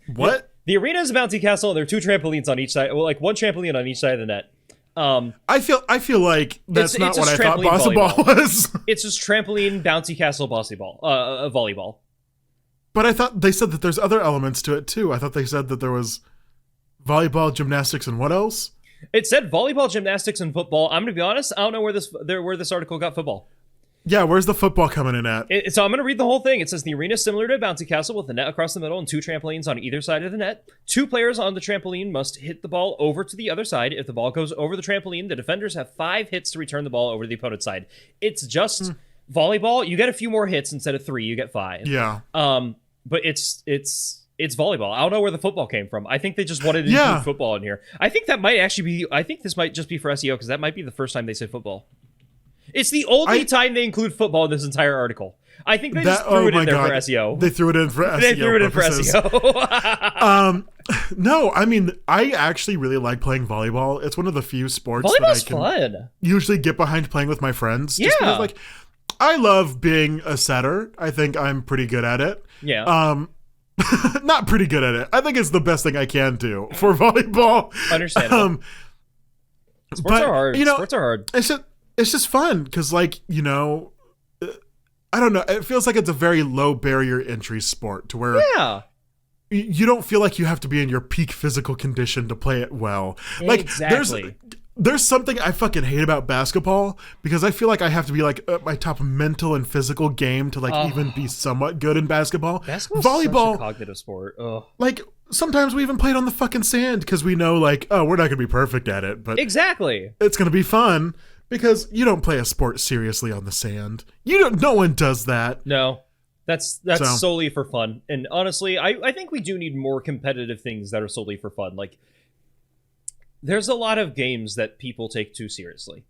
What? The arena is a bouncy castle, and there are 2 trampolines on each side. Well, like 1 trampoline on each side of the net. I feel like that's not what I thought basketball was. It's just trampoline, bouncy castle, volleyball. But I thought they said that there's other elements to it too. I thought they said that there was volleyball, gymnastics, and what else? It said volleyball, gymnastics, and football. I'm gonna be honest. I don't know where this article got football. Yeah, where's the football coming in at? So I'm going to read the whole thing. It says the arena is similar to a bouncy castle with a net across the middle and 2 trampolines on either side of the net. 2 players on the trampoline must hit the ball over to the other side. If the ball goes over the trampoline, the defenders have 5 hits to return the ball over to the opponent's side. It's just volleyball. You get a few more hits instead of 3. You get 5. Yeah. But it's volleyball. I don't know where the football came from. I think they just wanted to include football in here. I think that might actually be. I think this might just be for SEO because that might be the first time they say football. It's the only time they include football in this entire article. I think they just threw it in there for SEO. They threw it in for SEO. They threw it in for SEO. No, I mean, I actually really like playing volleyball. It's one of the few sports that I can fun. Usually get behind playing with my friends. Just because, like, I love being a setter. I think I'm pretty good at it. Yeah. Not pretty good at it. I think it's the best thing I can do for volleyball. Understandable. Sports are hard. Sports are hard. It's just fun because, like, you know, I don't know. It feels like it's a very low barrier entry sport to where you don't feel like you have to be in your peak physical condition to play it well. Like, exactly. There's something I fucking hate about basketball because I feel like I have to be like at my top mental and physical game to like even be somewhat good in basketball. Volleyball, such a cognitive sport. Ugh. Like, sometimes we even played on the fucking sand because we know, like, oh, we're not gonna be perfect at it, but exactly, it's gonna be fun. Because you don't play a sport seriously on the sand. No one does that. No. That's solely for fun. And honestly, I think we do need more competitive things that are solely for fun. Like, there's a lot of games that people take too seriously.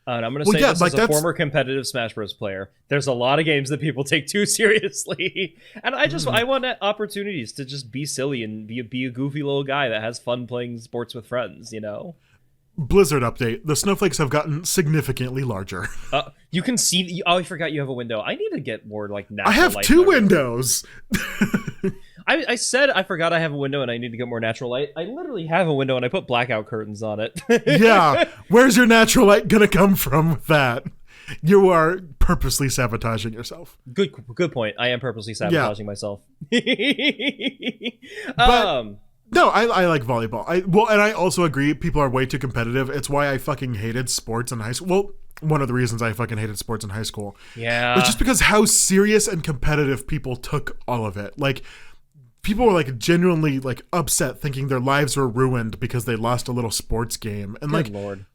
And I'm going to say this as a former competitive Smash Bros. Player. There's a lot of games that people take too seriously. And I want opportunities to just be silly and be a goofy little guy that has fun playing sports with friends, you know? Blizzard update. The snowflakes have gotten significantly larger. You can see... I forgot you have a window. I need to get more, like, natural light. I have 2 windows! I said I forgot I have a window and I need to get more natural light. I literally have a window and I put blackout curtains on it. Yeah. Where's your natural light gonna come from with that? You are purposely sabotaging yourself. Good point. I am purposely sabotaging myself. No, I like volleyball. And I also agree people are way too competitive. It's why I fucking hated sports in high school. Well, one of the reasons I fucking hated sports in high school. Yeah. Was just because how serious and competitive people took all of it. Like, people were like genuinely like upset thinking their lives were ruined because they lost a little sports game. And Good Lord.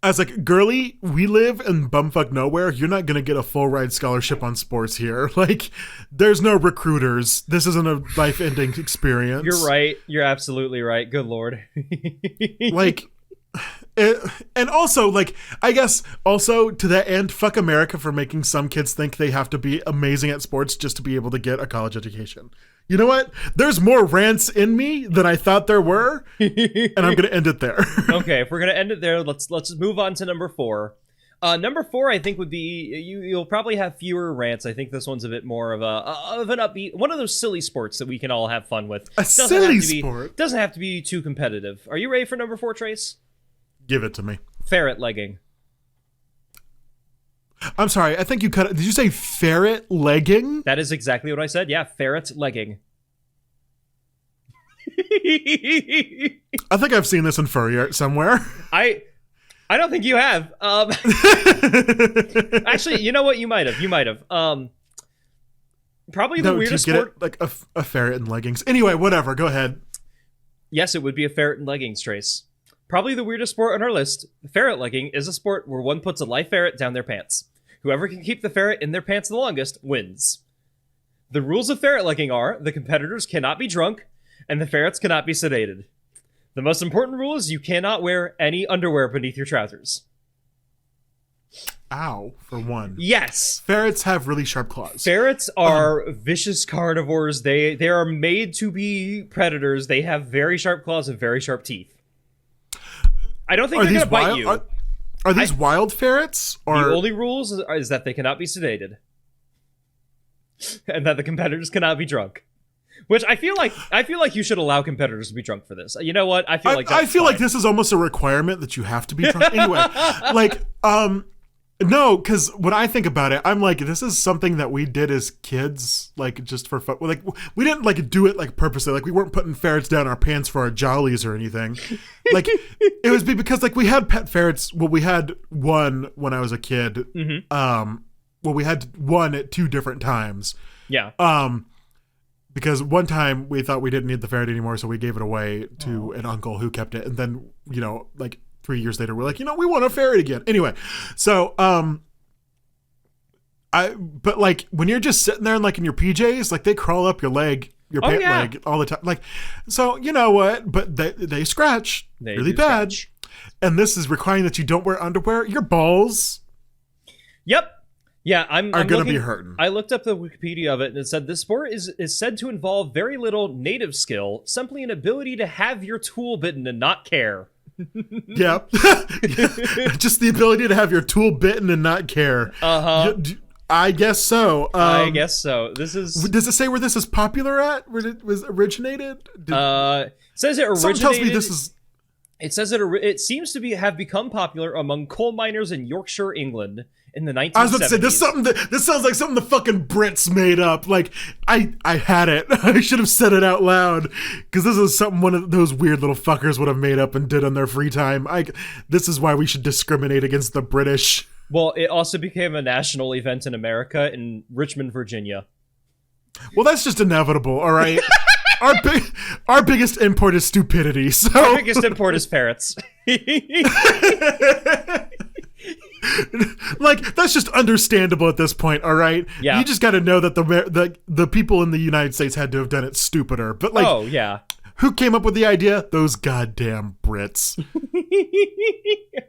I was like, girly, we live in bumfuck nowhere. You're not going to get a full ride scholarship on sports here. Like, there's no recruiters. This isn't a life-ending experience. You're right. You're absolutely right. Good Lord. Like, and also, like, I guess also to that end, fuck America for making some kids think they have to be amazing at sports just to be able to get a college education. You know what? There's more rants in me than I thought there were, and I'm gonna end it there. Okay, if we're gonna end it there, let's move on to number 4. Number 4, I think, would be you'll probably have fewer rants. I think this one's a bit more of an upbeat, one of those silly sports that we can all have fun with. Silly sport doesn't have to be too competitive. Are you ready for number 4, Trace? Give it to me. Ferret legging. I'm sorry, I think you cut it. Did you say ferret legging? That is exactly what I said. Yeah, ferret legging. I think I've seen this in furry art somewhere. I don't think you have. Actually, you know what? You might have. Probably the weirdest sport. It? Like a ferret in leggings. Anyway, whatever. Go ahead. Yes, it would be a ferret in leggings, Trace. Probably the weirdest sport on our list. Ferret legging is a sport where one puts a live ferret down their pants. Whoever can keep the ferret in their pants the longest wins. The rules of ferret legging are the competitors cannot be drunk and the ferrets cannot be sedated. The most important rule is you cannot wear any underwear beneath your trousers. Ow, for one. Yes. Ferrets have really sharp claws. Ferrets are vicious carnivores. They are made to be predators. They have very sharp claws and very sharp teeth. I don't think they're going to bite you. Are these wild ferrets? Or the only rules is that they cannot be sedated. And that the competitors cannot be drunk. Which I feel like you should allow competitors to be drunk for this. You know what? I feel like this is almost a requirement that you have to be drunk. Anyway, like, no, because when I think about it, I'm like, this is something that we did as kids, like, just for fun. Like, we didn't, like, do it, like, purposely. Like, we weren't putting ferrets down our pants for our jollies or anything. Like, it was because, like, we had pet ferrets. Well, we had one when I was a kid. Mm-hmm. Well, we had one at 2 different times. Yeah. Because one time we thought we didn't need the ferret anymore, so we gave it away to an uncle who kept it. And then, you know, like 3 years later, we're like, you know, we want a ferret again. Anyway, so but like when you're just sitting there and like in your PJs, like they crawl up your leg, your pant leg all the time. Like, so you know what? But they scratch really bad. Scratch. And this is requiring that you don't wear underwear. Your balls. Yep. Yeah, I'm going to be hurting. I looked up the Wikipedia of it, and it said this sport is said to involve very little native skill, simply an ability to have your tool bitten and not care. Yep. Just the ability to have your tool bitten and not care. Uh-huh. I guess so. I guess so. This is... Does it say where this is popular at? Where it was originated? It says it originated... Someone tells me this is... It says it seems to have become popular among coal miners in Yorkshire, England. In the 1970s. I was about to say, this sounds like something the fucking Brits made up. Like, I had it. I should have said it out loud. Because this is something one of those weird little fuckers would have made up and did on their free time. This is why we should discriminate against the British. Well, it also became a national event in America in Richmond, Virginia. Well, that's just inevitable, all right? Our biggest import is stupidity. So. Our biggest import is ferrets. Like, that's just understandable at this point, all right? Yeah. You just got to know that the people in the United States had to have done it stupider. But, like, oh, yeah. Who came up with the idea? Those goddamn Brits.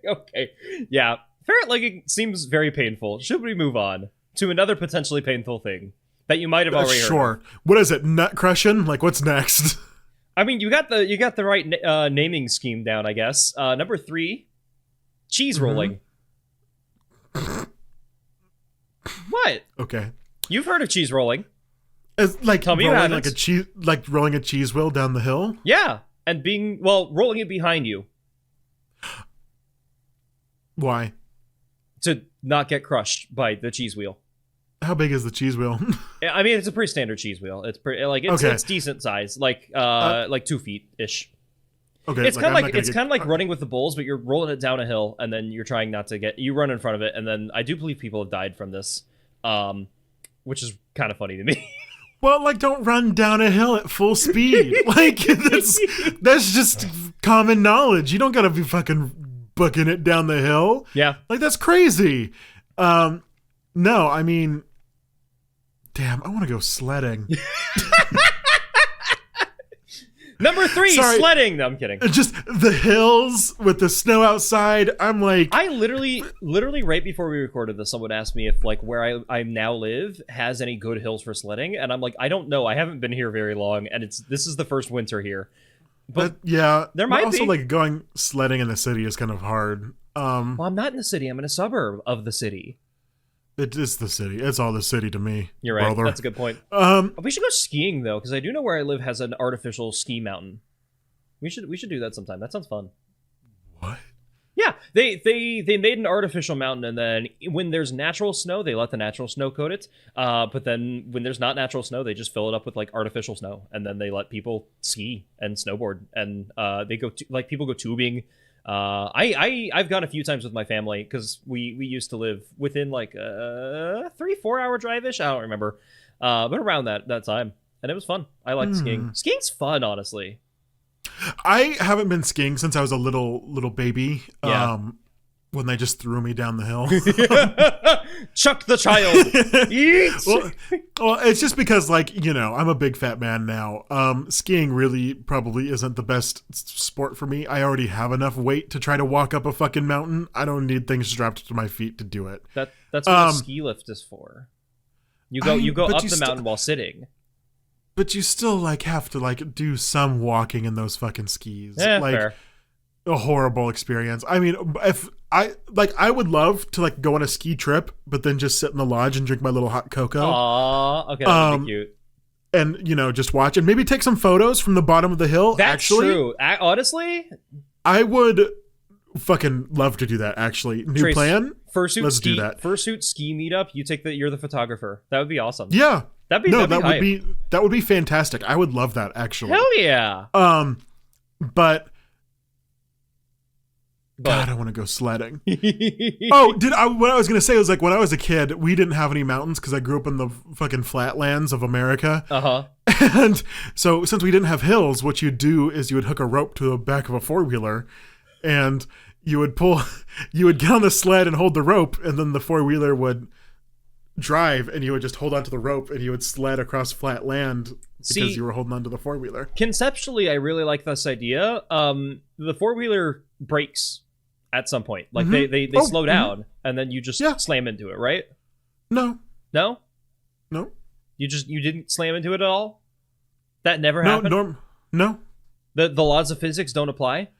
Okay. Yeah. Ferret legging seems very painful. Should we move on to another potentially painful thing that you might have already heard? Sure. What is it? Nut crushing? Like, what's next? I mean, you got the right naming scheme down, I guess. Number 3, cheese rolling. What? Okay. You've heard of cheese rolling. It's like Tell me rolling rolling a cheese wheel down the hill? Yeah. And rolling it behind you. Why? To not get crushed by the cheese wheel. How big is the cheese wheel? I mean, it's a pretty standard cheese wheel. It's pretty it's decent size, like 2 feet ish. Okay, it's kind of like running with the bulls, but you're rolling it down a hill, and then you're trying not to you run in front of it, and then I do believe people have died from this, which is kind of funny to me. Well, like, don't run down a hill at full speed. Like, that's just common knowledge. You don't gotta be fucking booking it down the hill. Yeah, like that's crazy. No, I mean, damn, I want to go sledding. Number 3, sledding. No, I'm kidding. Just the hills with the snow outside. I'm like... I literally right before we recorded this, someone asked me if, like, where I now live has any good hills for sledding. And I'm like, I don't know. I haven't been here very long. And this is the first winter here. But yeah. There might also, be. like, going sledding in the city is kind of hard. Well, I'm not in the city. I'm in a suburb of the city. It is the city. It's all the city to me. You're right. Brother. That's a good point. We should go skiing though, because I do know where I live has an artificial ski mountain. We should do that sometime. That sounds fun. What? Yeah, they made an artificial mountain, and then when there's natural snow, they let the natural snow coat it. But then when there's not natural snow, they just fill it up with like artificial snow, and then they let people ski and snowboard, and they go people go tubing. I've gone a few times with my family because we used to live within like a 3-4 hour drive-ish. I don't remember, but around that time, and it was fun. I liked skiing. Skiing's fun, honestly. I haven't been skiing since I was a little baby. Yeah. When they just threw me down the hill. Chuck the child. Eat. Well, it's just because, like, you know, I'm a big fat man now. Skiing really probably isn't the best sport for me. I already have enough weight to try to walk up a fucking mountain. I don't need things strapped to my feet to do it. That's what a ski lift is for. You go up the mountain while sitting. But you still, like, have to, like, do some walking in those fucking skis. Yeah, like, fair. A horrible experience. I mean, if I would love to, like, go on a ski trip, but then just sit in the lodge and drink my little hot cocoa. Aw, okay, that'd be cute. And, you know, just watch and maybe take some photos from the bottom of the hill. That's true. Honestly, I would fucking love to do that. Actually, new Trace, plan. Let's do that. Fursuit ski meetup. You're the photographer. That would be awesome. Yeah, that would be fantastic. I would love that. Actually, hell yeah. But God, I want to go sledding. What I was going to say was, like, when I was a kid, we didn't have any mountains because I grew up in the fucking flatlands of America. And so since we didn't have hills, what you'd do is you would hook a rope to the back of a four-wheeler and you would get on the sled and hold the rope, and then the four-wheeler would drive and you would just hold onto the rope and you would sled across flat land because you were holding onto the four-wheeler. Conceptually, I really like this idea. The four-wheeler breaks at some point. Like, they slow down, and then you just slam into it, right? No. You didn't slam into it at all? That never happened? No. The laws of physics don't apply?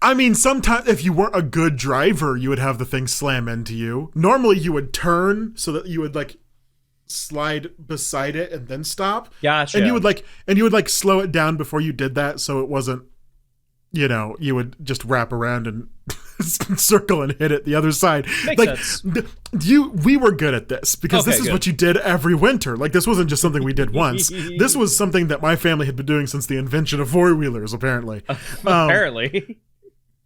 I mean, sometimes if you weren't a good driver, you would have the thing slam into you. Normally, you would turn so that you would, like, slide beside it and then stop. Gotcha. And you would slow it down before you did that, so it wasn't, you know, you would just wrap around and circle and hit it the other side. Makes sense. We were good at this because this is what you did every winter. Like, this wasn't just something we did once. This was something that my family had been doing since the invention of four-wheelers, apparently. Apparently.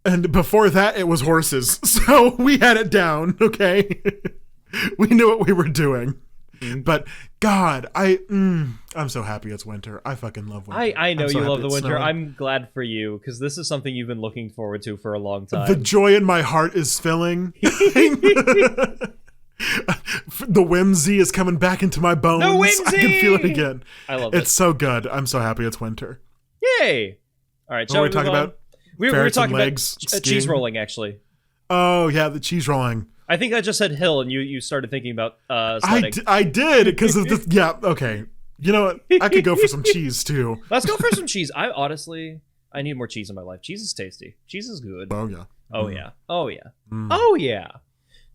And before that, it was horses. So we had it down, okay? We knew what we were doing. But God, I'm so happy it's winter. I fucking love winter. I know you love the winter. Snowing. I'm glad for you because this is something you've been looking forward to for a long time. The joy in my heart is filling. The whimsy is coming back into my bones. The whimsy! I can feel it again. I love it. It's so good. I'm so happy it's winter. Yay! All right, what were we talking about? We were talking legs, about cheese rolling, actually. Oh yeah, the cheese rolling. I think I just said hill, and you started thinking about sledding. I did because of this. Yeah, okay. You know what? I could go for some cheese too. Let's go for some cheese. I need more cheese in my life. Cheese is tasty. Cheese is good. Oh yeah. Oh yeah. Oh yeah. Oh yeah.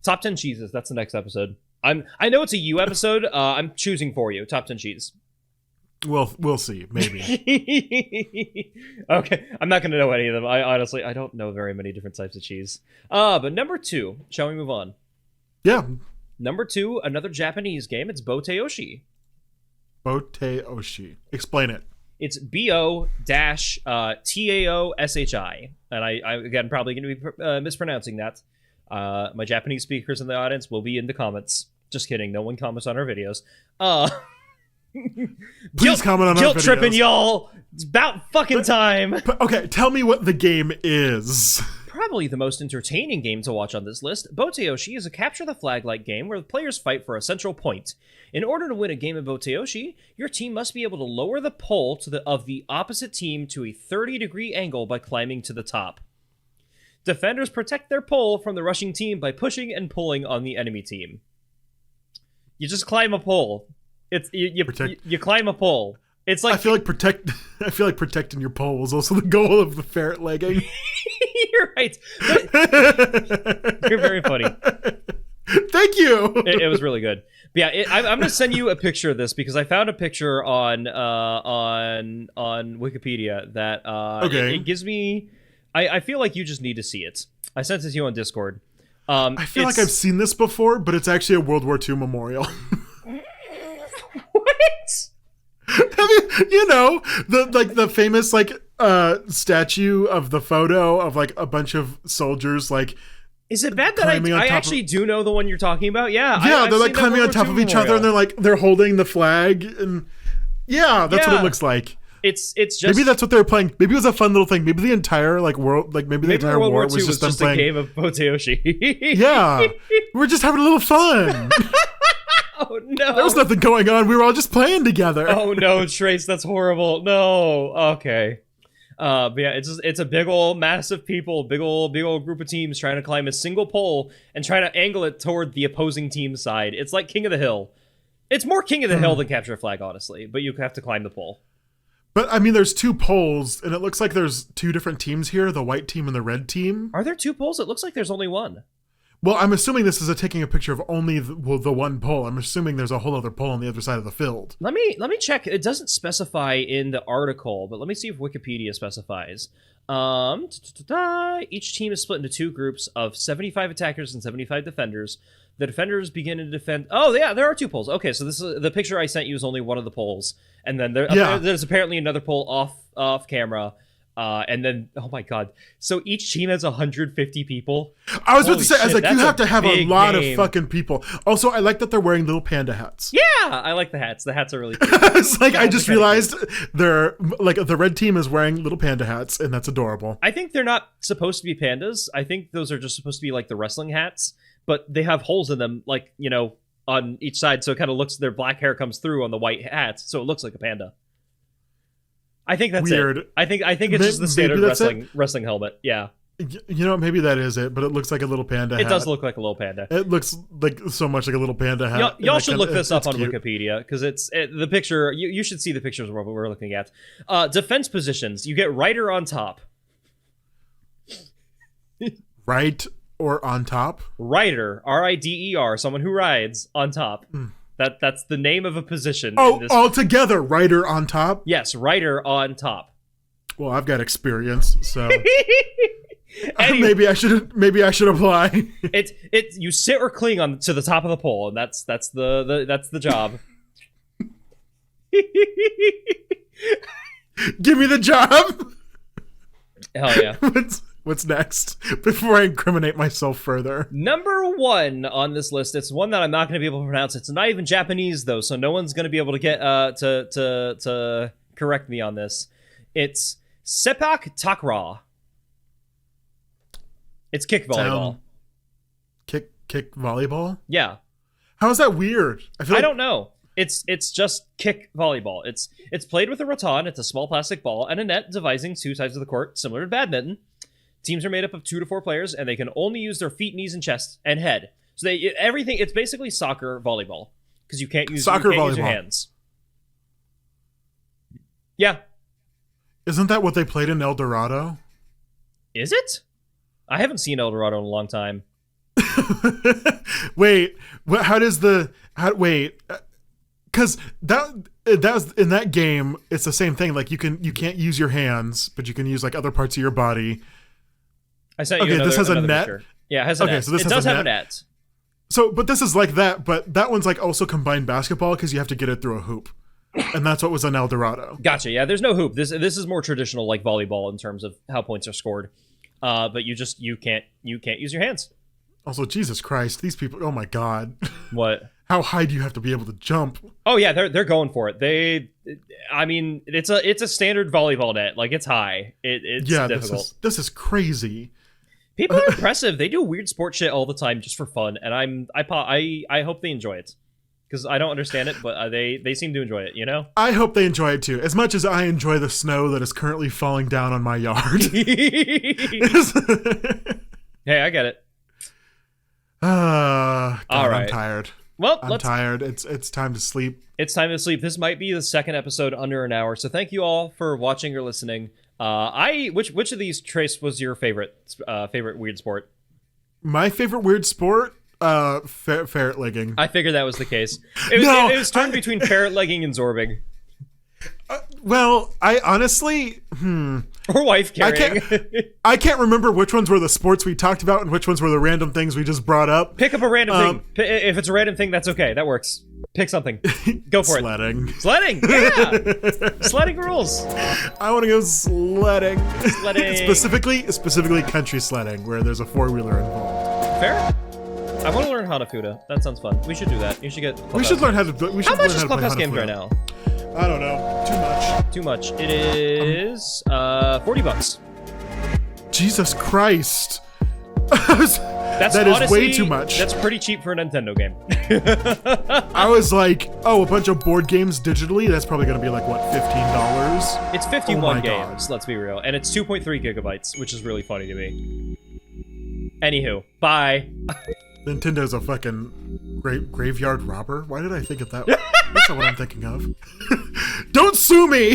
Top 10 cheeses. That's the next episode. I know it's a you episode. I'm choosing for you. Top 10 cheese. We'll see. Maybe. Okay. I'm not going to know any of them. I don't know very many different types of cheese. But number 2. Shall we move on? Yeah. Number 2, another Japanese game. It's Boteoshi. Boteoshi. Explain it. It's BO-TAOSHI. And I again, probably going to be mispronouncing that. My Japanese speakers in the audience will be in the comments. Just kidding. No one comments on our videos. Please comment on our videos. Guilt tripping, y'all. It's about fucking time. Okay, tell me what the game is. Probably the most entertaining game to watch on this list, Boteoshi is a capture-the-flag-like game where the players fight for a central point. In order to win a game of Boteoshi, your team must be able to lower the pole of the opposite team to a 30-degree angle by climbing to the top. Defenders protect their pole from the rushing team by pushing and pulling on the enemy team. You just climb a pole. You climb a pole. It's like I feel like protecting your pole was also the goal of the ferret legging. You're right. You're very funny. Thank you. It was really good. But yeah, I'm going to send you a picture of this because I found a picture on Wikipedia that okay. It gives me. I feel like you just need to see it. I sent it to you on Discord. I feel like I've seen this before, but it's actually a World War II memorial. What? You know, the famous statue of the photo of like a bunch of soldiers like. Is it bad that I actually do know the one you're talking about? Yeah. Yeah, they're like climbing on top of each other and they're holding the flag and yeah, that's what it looks like. It's just maybe that's what they were playing. Maybe it was a fun little thing. Maybe the entire world, maybe the entire World war War was just them playing a game of Poteyoshi. Yeah, we're just having a little fun. Oh no, there was nothing going on. We were all just playing together. Oh no, Trace, that's horrible. No, okay. But yeah, it's a big old massive people, big old group of teams trying to climb a single pole and try to angle it toward the opposing team's side. It's like King of the Hill. It's more King of the Hill than Capture a Flag, honestly, but you have to climb the pole. But I mean, there's 2 poles, and it looks like there's 2 different teams here: the white team and the red team. Are there 2 poles? It looks like there's only one. Well, I'm assuming this is taking a picture of only the one pole. I'm assuming there's a whole other pole on the other side of the field. Let me check. It doesn't specify in the article, but let me see if Wikipedia specifies. Each team is split into 2 groups of 75 attackers and 75 defenders. The defenders begin to defend. Oh yeah, there are 2 poles. Okay, so this is the picture I sent you is only one of the poles, and then there's apparently another pole off camera. And then, oh my god. So each team has 150 people. I was about to say, I was like, you have to have a lot of fucking people. Also, I like that they're wearing little panda hats. Yeah, I like the hats. The hats are really cute. It's like, I just realized they're, like, the red team is wearing little panda hats, and that's adorable. I think they're not supposed to be pandas. I think those are just supposed to be, like, the wrestling hats. But they have holes in them, like, you know, on each side. So it kind of looks, their black hair comes through on the white hats. So it looks like a panda. I think that's weird. It. I think it's just the standard wrestling helmet. Yeah. You know, maybe that is it, but it looks like a little panda hat. It does look like a little panda. It looks like so much like a little panda hat. Y'all should look this up on Wikipedia, because the picture. You should see the pictures of what we're looking at. Defense positions. You get rider on top. Right or on top? Rider, R-I-D-E-R, someone who rides on top. That's the name of a position. Oh, all together, rider on top? Yes, rider on top. Well, I've got experience, so maybe I should apply. It's you sit or cling on to the top of the pole, and that's the job. Give me the job. Hell yeah. What's next? Before I incriminate myself further. Number 1 on this list. It's one that I'm not going to be able to pronounce. It's not even Japanese though, so no one's going to be able to get to correct me on this. It's sepak takraw. It's kick volleyball. Kick volleyball? Yeah. How is that weird? I don't know. It's just kick volleyball. It's played with a raton. It's a small plastic ball and a net dividing 2 sides of the court, similar to badminton. Teams are made up of 2 to 4 players, and they can only use their feet, knees, and chest and head. So everything. It's basically soccer volleyball, because you can't use your hands. Yeah. Isn't that what they played in El Dorado? Is it? I haven't seen El Dorado in a long time. Wait, because that was in that game. It's the same thing. Like you can't use your hands, but you can use like other parts of your body. I sent you this has a net. Picture. Yeah, it has a net. So this does have a net. So, but this is like that. But that one's like also combined basketball because you have to get it through a hoop, and that's what was in El Dorado. Gotcha. Yeah, there's no hoop. This is more traditional like volleyball in terms of how points are scored. But you can't use your hands. Also, Jesus Christ, these people! Oh my God. What? How high do you have to be able to jump? Oh yeah, they're going for it. It's a standard volleyball net. Like it's high. It's difficult. This is crazy. People are impressive. They do weird sport shit all the time just for fun, and I hope they enjoy it, because I don't understand it, but they seem to enjoy it. You know. I hope they enjoy it too, as much as I enjoy the snow that is currently falling down on my yard. Hey, I get it. God, all right. I'm tired. Well, I'm tired. It's time to sleep. It's time to sleep. This might be the second episode under an hour, so thank you all for watching or listening. Which of these, Trace, was your favorite weird sport? My favorite weird sport, ferret legging. I figured that was the case. It was torn between ferret legging and zorbing. Well, I honestly, or wife carrying. I can't remember which ones were the sports we talked about and which ones were the random things we just brought up. Pick up a random thing. If it's a random thing, that's okay. That works. Pick something. Go for it. Sledding. Yeah. Sledding rules. I want to go sledding. Sledding. Specifically country sledding, where there's a 4-wheeler involved. Fair. I want to learn Hanafuda. That sounds fun. We should do that. You should get. We should learn how to. How much is Clubhouse games right now? I don't know. Too much. Too much. It is $40. Jesus Christ. That's that honestly, is way too much. That's pretty cheap for a Nintendo game. I was like, oh, a bunch of board games digitally? That's probably going to be like, what, $15? It's 51 games, let's be real. And it's 2.3 gigabytes, which is really funny to me. Anywho, bye. Nintendo's a fucking graveyard robber? Why did I think of that? That's not what I'm thinking of. Don't sue me!